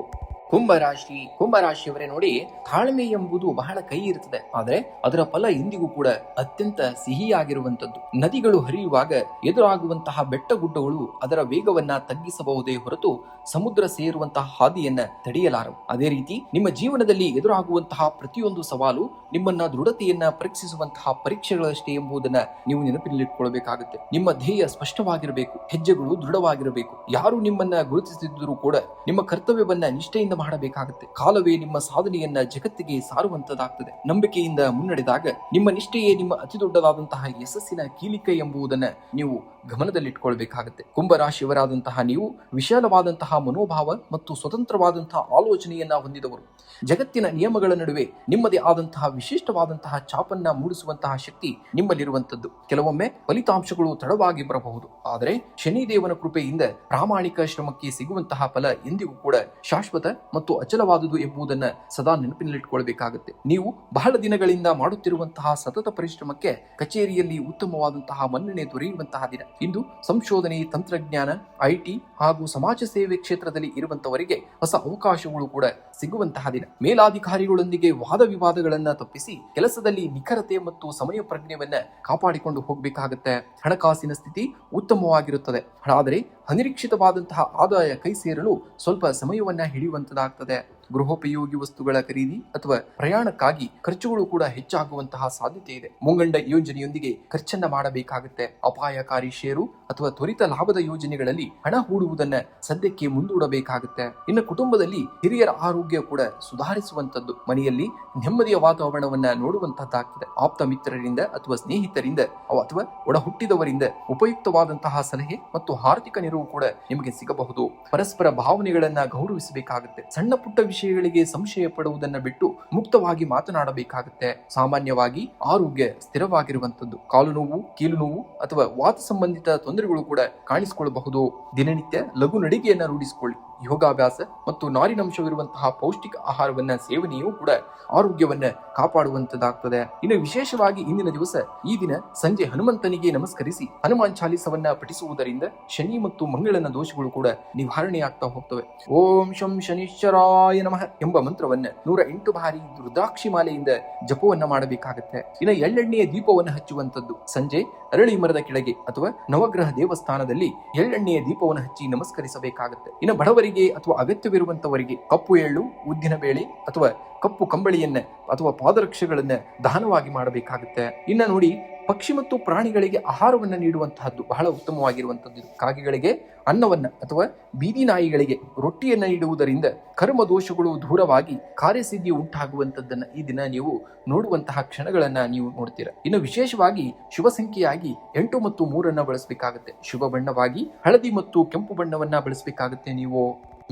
ಕುಂಭರಾಶಿಯವರೇ ನೋಡಿ, ತಾಳ್ಮೆ ಎಂಬುದು ಬಹಳ ಕೈ ಇರ್ತದೆ, ಆದರೆ ಅದರ ಫಲ ಎಂದಿಗೂ ಕೂಡ ಅತ್ಯಂತ ಸಿಹಿಯಾಗಿರುವಂತದ್ದು. ನದಿಗಳು ಹರಿಯುವಾಗ ಎದುರಾಗುವಂತಹ ಬೆಟ್ಟ ಗುಡ್ಡಗಳು ಅದರ ವೇಗವನ್ನ ತಗ್ಗಿಸಬಹುದೇ ಹೊರತು ಸಮುದ್ರ ಸೇರುವಂತಹ ಹಾದಿಯನ್ನ ತಡೆಯಲಾರವು. ಅದೇ ರೀತಿ ನಿಮ್ಮ ಜೀವನದಲ್ಲಿ ಎದುರಾಗುವಂತಹ ಪ್ರತಿಯೊಂದು ಸವಾಲು ನಿಮ್ಮನ್ನ ದೃಢತೆಯನ್ನ ಪರೀಕ್ಷಿಸುವಂತಹ ಪರೀಕ್ಷೆಗಳಷ್ಟೇ ಎಂಬುದನ್ನ ನೀವು ನೆನಪಿನಲ್ಲಿಟ್ಕೊಳ್ಬೇಕಾಗುತ್ತೆ. ನಿಮ್ಮ ಧ್ಯೇಯ ಸ್ಪಷ್ಟವಾಗಿರಬೇಕು, ಹೆಜ್ಜೆಗಳು ದೃಢವಾಗಿರಬೇಕು. ಯಾರು ನಿಮ್ಮನ್ನ ಗುರುತಿಸಿದ್ದರೂ ಕೂಡ ನಿಮ್ಮ ಕರ್ತವ್ಯವನ್ನ ನಿಷ್ಠೆಯಿಂದ ಮಾಡಬೇಕಾಗುತ್ತೆ. ಕಾಲವೇ ನಿಮ್ಮ ಸಾಧನೆಯನ್ನ ಜಗತ್ತಿಗೆ ಸಾರುವಂತದ್ದಾಗ್ತದೆ. ನಂಬಿಕೆಯಿಂದ ಮುನ್ನಡೆದಾಗ ನಿಮ್ಮ ನಿಷ್ಠೆಯೇ ನಿಮ್ಮ ಅತಿ ದೊಡ್ಡದಾದಂತಹ ಯಶಸ್ಸಿನ ಕೀಲಿಕೈ ಎಂಬುದನ್ನ ನೀವು ಗಮನದಲ್ಲಿಟ್ಕೊಳ್ಬೇಕಾಗುತ್ತೆ. ಕುಂಭರಾಶಿಯವರಾದಂತಹ ನೀವು ವಿಶಾಲವಾದಂತಹ ಮನೋಭಾವ ಮತ್ತು ಸ್ವತಂತ್ರವಾದಂತಹ ಆಲೋಚನೆಯನ್ನ ಹೊಂದಿದವರು. ಜಗತ್ತಿನ ನಿಯಮಗಳ ನಡುವೆ ನಿಮ್ಮದೇ ಆದಂತಹ ವಿಶಿಷ್ಟವಾದಂತಹ ಛಾಪನ್ನ ಮೂಡಿಸುವಂತಹ ಶಕ್ತಿ ನಿಮ್ಮಲ್ಲಿರುವಂತದ್ದು. ಕೆಲವೊಮ್ಮೆ ಫಲಿತಾಂಶಗಳು ತಡವಾಗಿ ಬರಬಹುದು, ಆದರೆ ಶನಿದೇವನ ಕೃಪೆಯಿಂದ ಪ್ರಾಮಾಣಿಕ ಶ್ರಮಕ್ಕೆ ಸಿಗುವಂತಹ ಫಲ ಎಂದಿಗೂ ಕೂಡ ಶಾಶ್ವತ ಮತ್ತು ಅಚಲವಾದುದು ಎಂಬುದನ್ನ ಸದಾ ನೆನಪಿನಲ್ಲಿಟ್ಕೊಳ್ಬೇಕಾಗುತ್ತೆ. ನೀವು ಬಹಳ ದಿನಗಳಿಂದ ಮಾಡುತ್ತಿರುವಂತಹ ಸತತ ಪರಿಶ್ರಮಕ್ಕೆ ಕಚೇರಿಯಲ್ಲಿ ಉತ್ತಮವಾದಂತಹ ಮನ್ನಣೆ ದೊರೆಯುವಂತಹ ದಿನ. ಇಂದು ಸಂಶೋಧನೆ, ತಂತ್ರಜ್ಞಾನ, ಐಟಿ ಹಾಗೂ ಸಮಾಜ ಸೇವೆ ಕ್ಷೇತ್ರದಲ್ಲಿ ಇರುವಂತವರಿಗೆ ಹೊಸ ಅವಕಾಶಗಳು ಕೂಡ ಸಿಗುವಂತಹ ದಿನ. ಮೇಲಾಧಿಕಾರಿಗಳೊಂದಿಗೆ ವಾದ ವಿವಾದಗಳನ್ನ ತಪ್ಪಿಸಿ ಕೆಲಸದಲ್ಲಿ ನಿಖರತೆ ಮತ್ತು ಸಮಯ ಪ್ರಜ್ಞೆಯನ್ನ ಕಾಪಾಡಿಕೊಂಡು ಹೋಗಬೇಕಾಗುತ್ತೆ. ಹಣಕಾಸಿನ ಸ್ಥಿತಿ ಉತ್ತಮವಾಗಿರುತ್ತದೆ, ಆದರೆ ಅನಿರೀಕ್ಷಿತವಾದಂತಹ ಆದಾಯ ಕೈ ಸೇರಲು ಸ್ವಲ್ಪ ಸಮಯವನ್ನ ಹಿಡಿಯುವಂತದಾಗ್ತದೆ. ಗೃಹೋಪಯೋಗಿ ವಸ್ತುಗಳ ಖರೀದಿ ಅಥವಾ ಪ್ರಯಾಣಕ್ಕಾಗಿ ಖರ್ಚುಗಳು ಕೂಡ ಹೆಚ್ಚಾಗುವಂತಹ ಸಾಧ್ಯತೆ ಇದೆ. ಮುಂಗಂಡ ಯೋಜನೆಯೊಂದಿಗೆ ಖರ್ಚನ್ನ ಮಾಡಬೇಕಾಗುತ್ತೆ. ಅಪಾಯಕಾರಿ ಷೇರು ಅಥವಾ ತ್ವರಿತ ಲಾಭದ ಯೋಜನೆಗಳಲ್ಲಿ ಹಣ ಹೂಡುವುದನ್ನ ಸದ್ಯಕ್ಕೆ ಮುಂದೂಡಬೇಕಾಗುತ್ತೆ. ಇನ್ನು ಕುಟುಂಬದಲ್ಲಿ ಹಿರಿಯರ ಆರೋಗ್ಯ ಕೂಡ ಸುಧಾರಿಸುವಂತದ್ದು. ಮನೆಯಲ್ಲಿ ನೆಮ್ಮದಿಯ ವಾತಾವರಣವನ್ನ ನೋಡುವಂತದ್ದಾಗ್ತದೆ. ಆಪ್ತ ಮಿತ್ರರಿಂದ ಅಥವಾ ಸ್ನೇಹಿತರಿಂದ ಅಥವಾ ಒಡ ಹುಟ್ಟಿದವರಿಂದ ಉಪಯುಕ್ತವಾದಂತಹ ಸಲಹೆ ಮತ್ತು ಆರ್ಥಿಕ ನೆರವು ಕೂಡ ನಿಮಗೆ ಸಿಗಬಹುದು. ಪರಸ್ಪರ ಭಾವನೆಗಳನ್ನ ಗೌರವಿಸಬೇಕಾಗುತ್ತೆ. ಸಣ್ಣ ಪುಟ್ಟ ವಿಷಯಗಳಿಗೆ ಸಂಶಯ ಪಡುವುದನ್ನ ಬಿಟ್ಟು ಮುಕ್ತವಾಗಿ ಮಾತನಾಡಬೇಕಾಗುತ್ತೆ. ಸಾಮಾನ್ಯವಾಗಿ ಆರೋಗ್ಯ ಸ್ಥಿರವಾಗಿರುವಂತದ್ದು. ಕಾಲು ನೋವು, ಕೀಲು ನೋವು ಅಥವಾ ವಾತ ಸಂಬಂಧಿತ ತೊಂದರೆಗಳು ಕೂಡ ಕಾಣಿಸಿಕೊಳ್ಳಬಹುದು. ದಿನನಿತ್ಯ ಲಘು ನಡಿಗೆಯನ್ನ ರೂಢಿಸಿಕೊಳ್ಳಿ. ಯೋಗಾಭ್ಯಾಸ ಮತ್ತು ನಾರಿನಂಶವಿರುವಂತಹ ಪೌಷ್ಟಿಕ ಆಹಾರವನ್ನ ಸೇವನೆಯೂ ಕೂಡ ಆರೋಗ್ಯವನ್ನ ಕಾಪಾಡುವಂತದ್ದಾಗ್ತದೆ. ಇನ್ನು ವಿಶೇಷವಾಗಿ ಇಂದಿನ ದಿವಸ ಈ ದಿನ ಸಂಜೆ ಹನುಮಂತನಿಗೆ ನಮಸ್ಕರಿಸಿ ಹನುಮಾನ್ ಚಾಲಿಸವನ್ನ ಪಠಿಸುವುದರಿಂದ ಶನಿ ಮತ್ತು ಮಂಗಳನ ದೋಷಗಳು ಕೂಡ ನಿವಾರಣೆಯಾಗ್ತಾ ಹೋಗ್ತವೆ. ಓಂ ಶಂ ಶನಿಶ್ಚರಾಯ ನಮಃ ಎಂಬ ಮಂತ್ರವನ್ನ 108 ಬಾರಿ ರುದ್ರಾಕ್ಷಿ ಮಾಲೆಯಿಂದ ಜಪವನ್ನ ಮಾಡಬೇಕಾಗತ್ತೆ. ಇನ್ನು ಎಳ್ಳೆಣ್ಣೆಯ ದೀಪವನ್ನು ಹಚ್ಚುವಂತದ್ದು ಸಂಜೆ ಅರಳಿ ಮರದ ಕೆಳಗೆ ಅಥವಾ ನವಗ್ರಹ ದೇವಸ್ಥಾನದಲ್ಲಿ ಎಳ್ಳೆಣ್ಣೆಯ ದೀಪವನ್ನು ಹಚ್ಚಿ ನಮಸ್ಕರಿಸಬೇಕಾಗುತ್ತೆ. ಇನ್ನು ಬಡವರಿಗೆ ಅಥವಾ ಅಗತ್ಯವಿರುವಂತವರಿಗೆ ಕಪ್ಪು ಎಳ್ಳು, ಉದ್ದಿನ ಬೇಳೆ ಅಥವಾ ಕಪ್ಪು ಕಂಬಳಿಯನ್ನ ಅಥವಾ ಪಾದರಕ್ಷೆಗಳನ್ನ ದಾನವಾಗಿ ಮಾಡಬೇಕಾಗುತ್ತೆ. ಇನ್ನ ನೋಡಿ, ಪಕ್ಷಿ ಮತ್ತು ಪ್ರಾಣಿಗಳಿಗೆ ಆಹಾರವನ್ನ ನೀಡುವಂತಹದ್ದು ಬಹಳ ಉತ್ತಮವಾಗಿರುವಂತದ್ದು. ಕಾಗೆಗಳಿಗೆ ಅನ್ನವನ್ನ ಅಥವಾ ಬೀದಿ ನಾಯಿಗಳಿಗೆ ರೊಟ್ಟಿಯನ್ನ ನೀಡುವುದರಿಂದ ಕರ್ಮ ದೋಷಗಳು ದೂರವಾಗಿ ಕಾರ್ಯಸಿದ್ಧಿ ಉಂಟಾಗುವಂತದ್ದನ್ನ ಈ ದಿನ ನೀವು ನೋಡುವಂತಹ ಕ್ಷಣಗಳನ್ನ ನೀವು ನೋಡ್ತೀರಾ. ಇನ್ನು ವಿಶೇಷವಾಗಿ ಶುಭ ಸಂಖ್ಯೆಯಾಗಿ 8 ಮತ್ತು 3 ಬಳಸಬೇಕಾಗುತ್ತೆ. ಶುಭ ಬಣ್ಣವಾಗಿ ಹಳದಿ ಮತ್ತು ಕೆಂಪು ಬಣ್ಣವನ್ನ ಬಳಸಬೇಕಾಗುತ್ತೆ ನೀವು.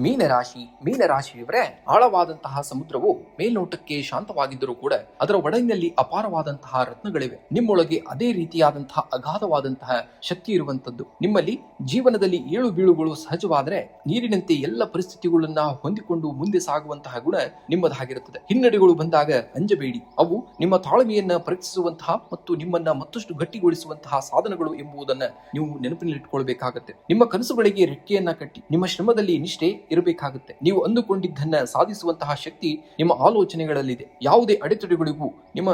ಮೀನರಾಶಿಯವರೇ, ಆಳವಾದಂತಹ ಸಮುದ್ರವು ಮೇಲ್ನೋಟಕ್ಕೆ ಶಾಂತವಾಗಿದ್ದರೂ ಕೂಡ ಅದರ ಒಡಲಿನಲ್ಲಿ ಅಪಾರವಾದಂತಹ ರತ್ನಗಳಿವೆ. ನಿಮ್ಮೊಳಗೆ ಅದೇ ರೀತಿಯಾದಂತಹ ಅಗಾಧವಾದಂತಹ ಶಕ್ತಿ ಇರುವಂತದ್ದು. ನಿಮ್ಮಲ್ಲಿ ಜೀವನದಲ್ಲಿ ಏಳು ಬೀಳುಗಳು ಸಹಜವಾದರೆ ನೀರಿನಂತೆ ಎಲ್ಲ ಪರಿಸ್ಥಿತಿಗಳನ್ನ ಹೊಂದಿಕೊಂಡು ಮುಂದೆ ಸಾಗುವಂತಹ ಗುಣ ನಿಮ್ಮದಾಗಿರುತ್ತದೆ. ಹಿನ್ನಡೆಗಳು ಬಂದಾಗ ಅಂಜಬೇಡಿ. ಅವು ನಿಮ್ಮ ತಾಳ್ಮೆಯನ್ನ ಪರೀಕ್ಷಿಸುವಂತಹ ಮತ್ತು ನಿಮ್ಮನ್ನ ಮತ್ತಷ್ಟು ಗಟ್ಟಿಗೊಳಿಸುವಂತಹ ಸಾಧನಗಳು ಎಂಬುದನ್ನ ನೀವು ನೆನಪಿನಲ್ಲಿಟ್ಕೊಳ್ಬೇಕಾಗತ್ತೆ. ನಿಮ್ಮ ಕನಸುಗಳಿಗೆ ರೆಕ್ಕೆಯನ್ನ ಕಟ್ಟಿ ನಿಮ್ಮ ಶ್ರಮದಲ್ಲಿ ನಿಷ್ಠೆ ಇರಬೇಕಾಗುತ್ತೆ. ನೀವು ಅಂದುಕೊಂಡಿದ್ದನ್ನ ಸಾಧಿಸುವಂತಹ ಶಕ್ತಿ ನಿಮ್ಮ ಆಲೋಚನೆಗಳಲ್ಲಿದೆ. ಯಾವುದೇ ಅಡೆತಡೆಗಳಿಗೂ ನಿಮ್ಮ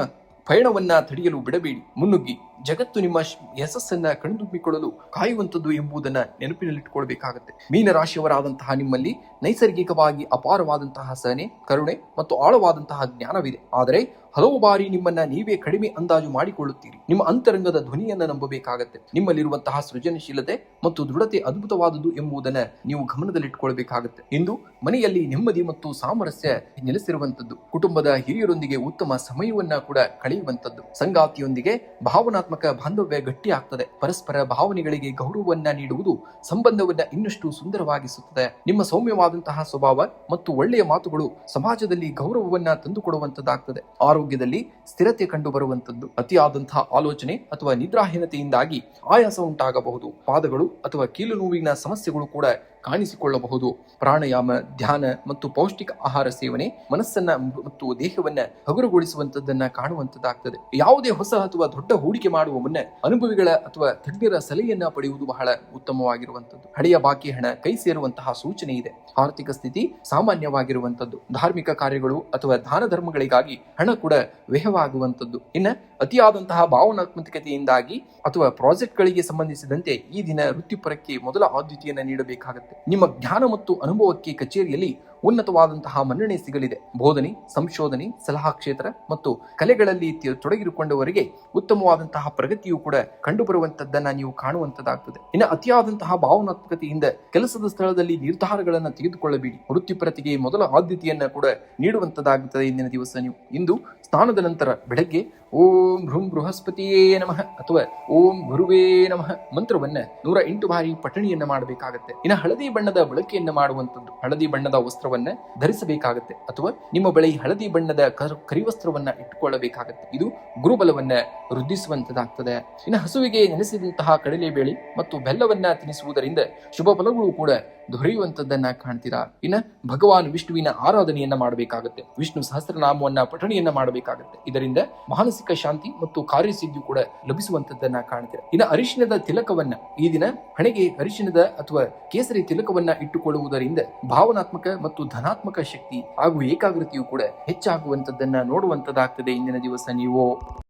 ಪಯಣವನ್ನ ತಡೆಯಲು ಬಿಡಬೇಡಿ. ಮುನ್ನುಗ್ಗಿ. ಜಗತ್ತು ನಿಮ್ಮ ಯಶಸ್ಸನ್ನ ಕಣ್ತುಂಬಿಕೊಳ್ಳಲು ಕಾಯುವಂಥದ್ದು ಎಂಬುದನ್ನ ನೆನಪಿನಲ್ಲಿಟ್ಟುಕೊಳ್ಬೇಕಾಗತ್ತೆ. ಮೀನರಾಶಿಯವರಾದಂತಹ ನಿಮ್ಮಲ್ಲಿ ನೈಸರ್ಗಿಕವಾಗಿ ಅಪಾರವಾದಂತಹ ಸಹನೆ, ಕರುಣೆ ಮತ್ತು ಆಳವಾದಂತಹ ಜ್ಞಾನವಿದೆ. ಆದರೆ ಹಲವು ಬಾರಿ ನಿಮ್ಮನ್ನ ನೀವೇ ಕಡಿಮೆ ಅಂದಾಜು ಮಾಡಿಕೊಳ್ಳುತ್ತೀರಿ. ನಿಮ್ಮ ಅಂತರಂಗದ ಧ್ವನಿಯನ್ನ ನಂಬಬೇಕಾಗತ್ತೆ. ನಿಮ್ಮಲ್ಲಿರುವಂತಹ ಸೃಜನಶೀಲತೆ ಮತ್ತು ದೃಢತೆ ಅದ್ಭುತವಾದುದು ಎಂಬುದನ್ನ ನೀವು ಗಮನದಲ್ಲಿಟ್ಟುಕೊಳ್ಬೇಕಾಗತ್ತೆ. ಇಂದು ಮನೆಯಲ್ಲಿ ನೆಮ್ಮದಿ ಮತ್ತು ಸಾಮರಸ್ಯ ನೆಲೆಸಿರುವಂತದ್ದು. ಕುಟುಂಬದ ಹಿರಿಯರೊಂದಿಗೆ ಉತ್ತಮ ಸಮಯವನ್ನ ಕೂಡ ಕಳೆಯುವಂತದ್ದು. ಸಂಗಾತಿಯೊಂದಿಗೆ ಭಾವನಾತ್ಮಕ ಬಾಂಧವ್ಯ ಗಟ್ಟಿ ಆಗ್ತದೆ. ಪರಸ್ಪರ ಭಾವನೆಗಳಿಗೆ ಗೌರವವನ್ನ ನೀಡುವುದು ಸಂಬಂಧವನ್ನ ಇನ್ನಷ್ಟು ಸುಂದರವಾಗಿಸುತ್ತದೆ. ನಿಮ್ಮ ಸೌಮ್ಯವಾದಂತಹ ಸ್ವಭಾವ ಮತ್ತು ಒಳ್ಳೆಯ ಮಾತುಗಳು ಸಮಾಜದಲ್ಲಿ ಗೌರವವನ್ನ ತಂದುಕೊಡುವಂತದ್ದಾಗ್ತದೆ. ಆರೋಗ್ಯದಲ್ಲಿ ಸ್ಥಿರತೆ ಕಂಡು ಬರುವಂತದ್ದು. ಅತಿಯಾದಂತಹ ಆಲೋಚನೆ ಅಥವಾ ನಿದ್ರಾಹೀನತೆಯಿಂದಾಗಿ ಆಯಾಸ ಉಂಟಾಗಬಹುದು. ಪಾದಗಳು ಅಥವಾ ಕೀಲು ನೋವಿನ ಸಮಸ್ಯೆಗಳು ಕೂಡ ಕಾಣಿಸಿಕೊಳ್ಳಬಹುದು. ಪ್ರಾಣಾಯಾಮ, ಧ್ಯಾನ ಮತ್ತು ಪೌಷ್ಟಿಕ ಆಹಾರ ಸೇವನೆ ಮನಸ್ಸನ್ನ ಮತ್ತು ದೇಹವನ್ನ ಹಗುರಗೊಳಿಸುವಂತದ್ದನ್ನ ಕಾಣುವಂತದ್ದಾಗ್ತದೆ. ಯಾವುದೇ ಹೊಸ ಅಥವಾ ದೊಡ್ಡ ಹೂಡಿಕೆ ಮಾಡುವ ಮುನ್ನ ಅನುಭವಿಗಳ ಅಥವಾ ತಜ್ಞರ ಸಲಹೆಯನ್ನ ಪಡೆಯುವುದು ಬಹಳ ಉತ್ತಮವಾಗಿರುವಂತದ್ದು. ಹಳೆಯ ಬಾಕಿ ಹಣ ಕೈ ಸೇರುವಂತಹ ಸೂಚನೆ ಇದೆ. ಆರ್ಥಿಕ ಸ್ಥಿತಿ ಸಾಮಾನ್ಯವಾಗಿರುವಂತದ್ದು. ಧಾರ್ಮಿಕ ಕಾರ್ಯಗಳು ಅಥವಾ ದಾನ ಧರ್ಮಗಳಿಗಾಗಿ ಹಣ ಕೂಡ ವ್ಯಯವಾಗುವಂತದ್ದು. ಇನ್ನು ಅತಿಯಾದಂತಹ ಭಾವನಾತ್ಮಕತೆಯಿಂದಾಗಿ ಅಥವಾ ಪ್ರಾಜೆಕ್ಟ್ಗಳಿಗೆ ಸಂಬಂಧಿಸಿದಂತೆ ಈ ದಿನ ವೃತ್ತಿಪರಕ್ಕೆ ಮೊದಲ ಆದ್ಯತೆಯನ್ನು ನೀಡಬೇಕಾಗುತ್ತೆ. ನಿಮ್ಮ ಜ್ಞಾನ ಮತ್ತು ಅನುಭವಕ್ಕೆ ಕಚೇರಿಯಲ್ಲಿ ಉನ್ನತವಾದಂತಹ ಮನ್ನಣೆ ಸಿಗಲಿದೆ. ಬೋಧನೆ, ಸಂಶೋಧನೆ, ಸಲಹಾ ಕ್ಷೇತ್ರ ಮತ್ತು ಕಲೆಗಳಲ್ಲಿ ತೊಡಗಿರುಕೊಂಡವರಿಗೆ ಉತ್ತಮವಾದಂತಹ ಪ್ರಗತಿಯು ಕೂಡ ಕಂಡುಬರುವಂತದ್ದನ್ನ ನೀವು ಕಾಣುವಂತದ್ದಾಗ್ತದೆ. ಇನ್ನು ಅತಿಯಾದಂತಹ ಭಾವನಾತ್ಮಕತೆಯಿಂದ ಕೆಲಸದ ಸ್ಥಳದಲ್ಲಿ ನಿರ್ಧಾರಗಳನ್ನು ತೆಗೆದುಕೊಳ್ಳಬೇಡಿ. ವೃತ್ತಿಪರತೆಗೆ ಮೊದಲ ಆದ್ಯತೆಯನ್ನ ಕೂಡ ನೀಡುವಂತದ್ದಾಗುತ್ತದೆ ಇಂದಿನ ದಿವಸ ನೀವು. ಇಂದು ಸ್ನಾನದ ನಂತರ ಬೆಳಗ್ಗೆ ಓಂ ಹೃಂ ಬೃಹಸ್ಪತಿಯೇ ನಮಃ ಅಥವಾ ಓಂ ಗುರುವೇ ನಮಃ ಮಂತ್ರವನ್ನ 108 ಬಾರಿ ಪಠಣಿಯನ್ನ ಮಾಡಬೇಕಾಗತ್ತೆ. ಇನ್ನು ಹಳದಿ ಬಣ್ಣದ ಬಳಕೆಯನ್ನ ಮಾಡುವಂತದ್ದು. ಹಳದಿ ಬಣ್ಣದ ವಸ್ತ್ರವನ್ನ ಧರಿಸಬೇಕಾಗತ್ತೆ ಅಥವಾ ನಿಮ್ಮ ಬಳಿ ಹಳದಿ ಬಣ್ಣದ ಕರಿವಸ್ತ್ರವನ್ನ ಇಟ್ಟುಕೊಳ್ಳಬೇಕಾಗತ್ತೆ. ಇದು ಗುರುಬಲವನ್ನ ವೃದ್ಧಿಸುವಂತದ್ದಾಗ್ತದೆ. ಇನ್ನು ಹಸುವಿಗೆ ನೆನೆಸಿದಂತಹ ಕಡಲೆಬೇಳೆ ಮತ್ತು ಬೆಲ್ಲವನ್ನ ತಿನ್ನಿಸುವುದರಿಂದ ಶುಭ ಫಲಗಳು ಕೂಡ ದೊರೆಯುವಂತದ್ದನ್ನ ಕಾಣ್ತೀರಾ. ಇನ್ನು ಭಗವಾನ್ ವಿಷ್ಣುವಿನ ಆರಾಧನೆಯನ್ನ ಮಾಡಬೇಕಾಗತ್ತೆ. ವಿಷ್ಣು ಸಹಸ್ರನಾಮವನ್ನ ಪಠಣಿಯನ್ನ ಮಾಡಬೇಕಾಗತ್ತೆ. ಇದರಿಂದ ಮಾನಸಿಕ ಶಾಂತಿ ಮತ್ತು ಕಾರ್ಯಸಿದ್ಧಿ ಕೂಡ ಲಭಿಸುವಂತದ್ದನ್ನ ಕಾಣ್ತೀರಾ. ಇನ್ನು ಅರಿಶಿಣದ ತಿಲಕವನ್ನ ಈ ದಿನ ಹಣೆಗೆ ಅರಿಶಿಣದ ಅಥವಾ ಕೇಸರಿ ತಿಲಕವನ್ನ ಇಟ್ಟುಕೊಳ್ಳುವುದರಿಂದ ಭಾವನಾತ್ಮಕ ಮತ್ತು ಧನಾತ್ಮಕ ಶಕ್ತಿ ಹಾಗೂ ಏಕಾಗ್ರತೆಯು ಕೂಡ ಹೆಚ್ಚಾಗುವಂತದ್ದನ್ನ ನೋಡುವಂತದ್ದಾಗ್ತದೆ ಇಂದಿನ ದಿವಸ ನೀವು.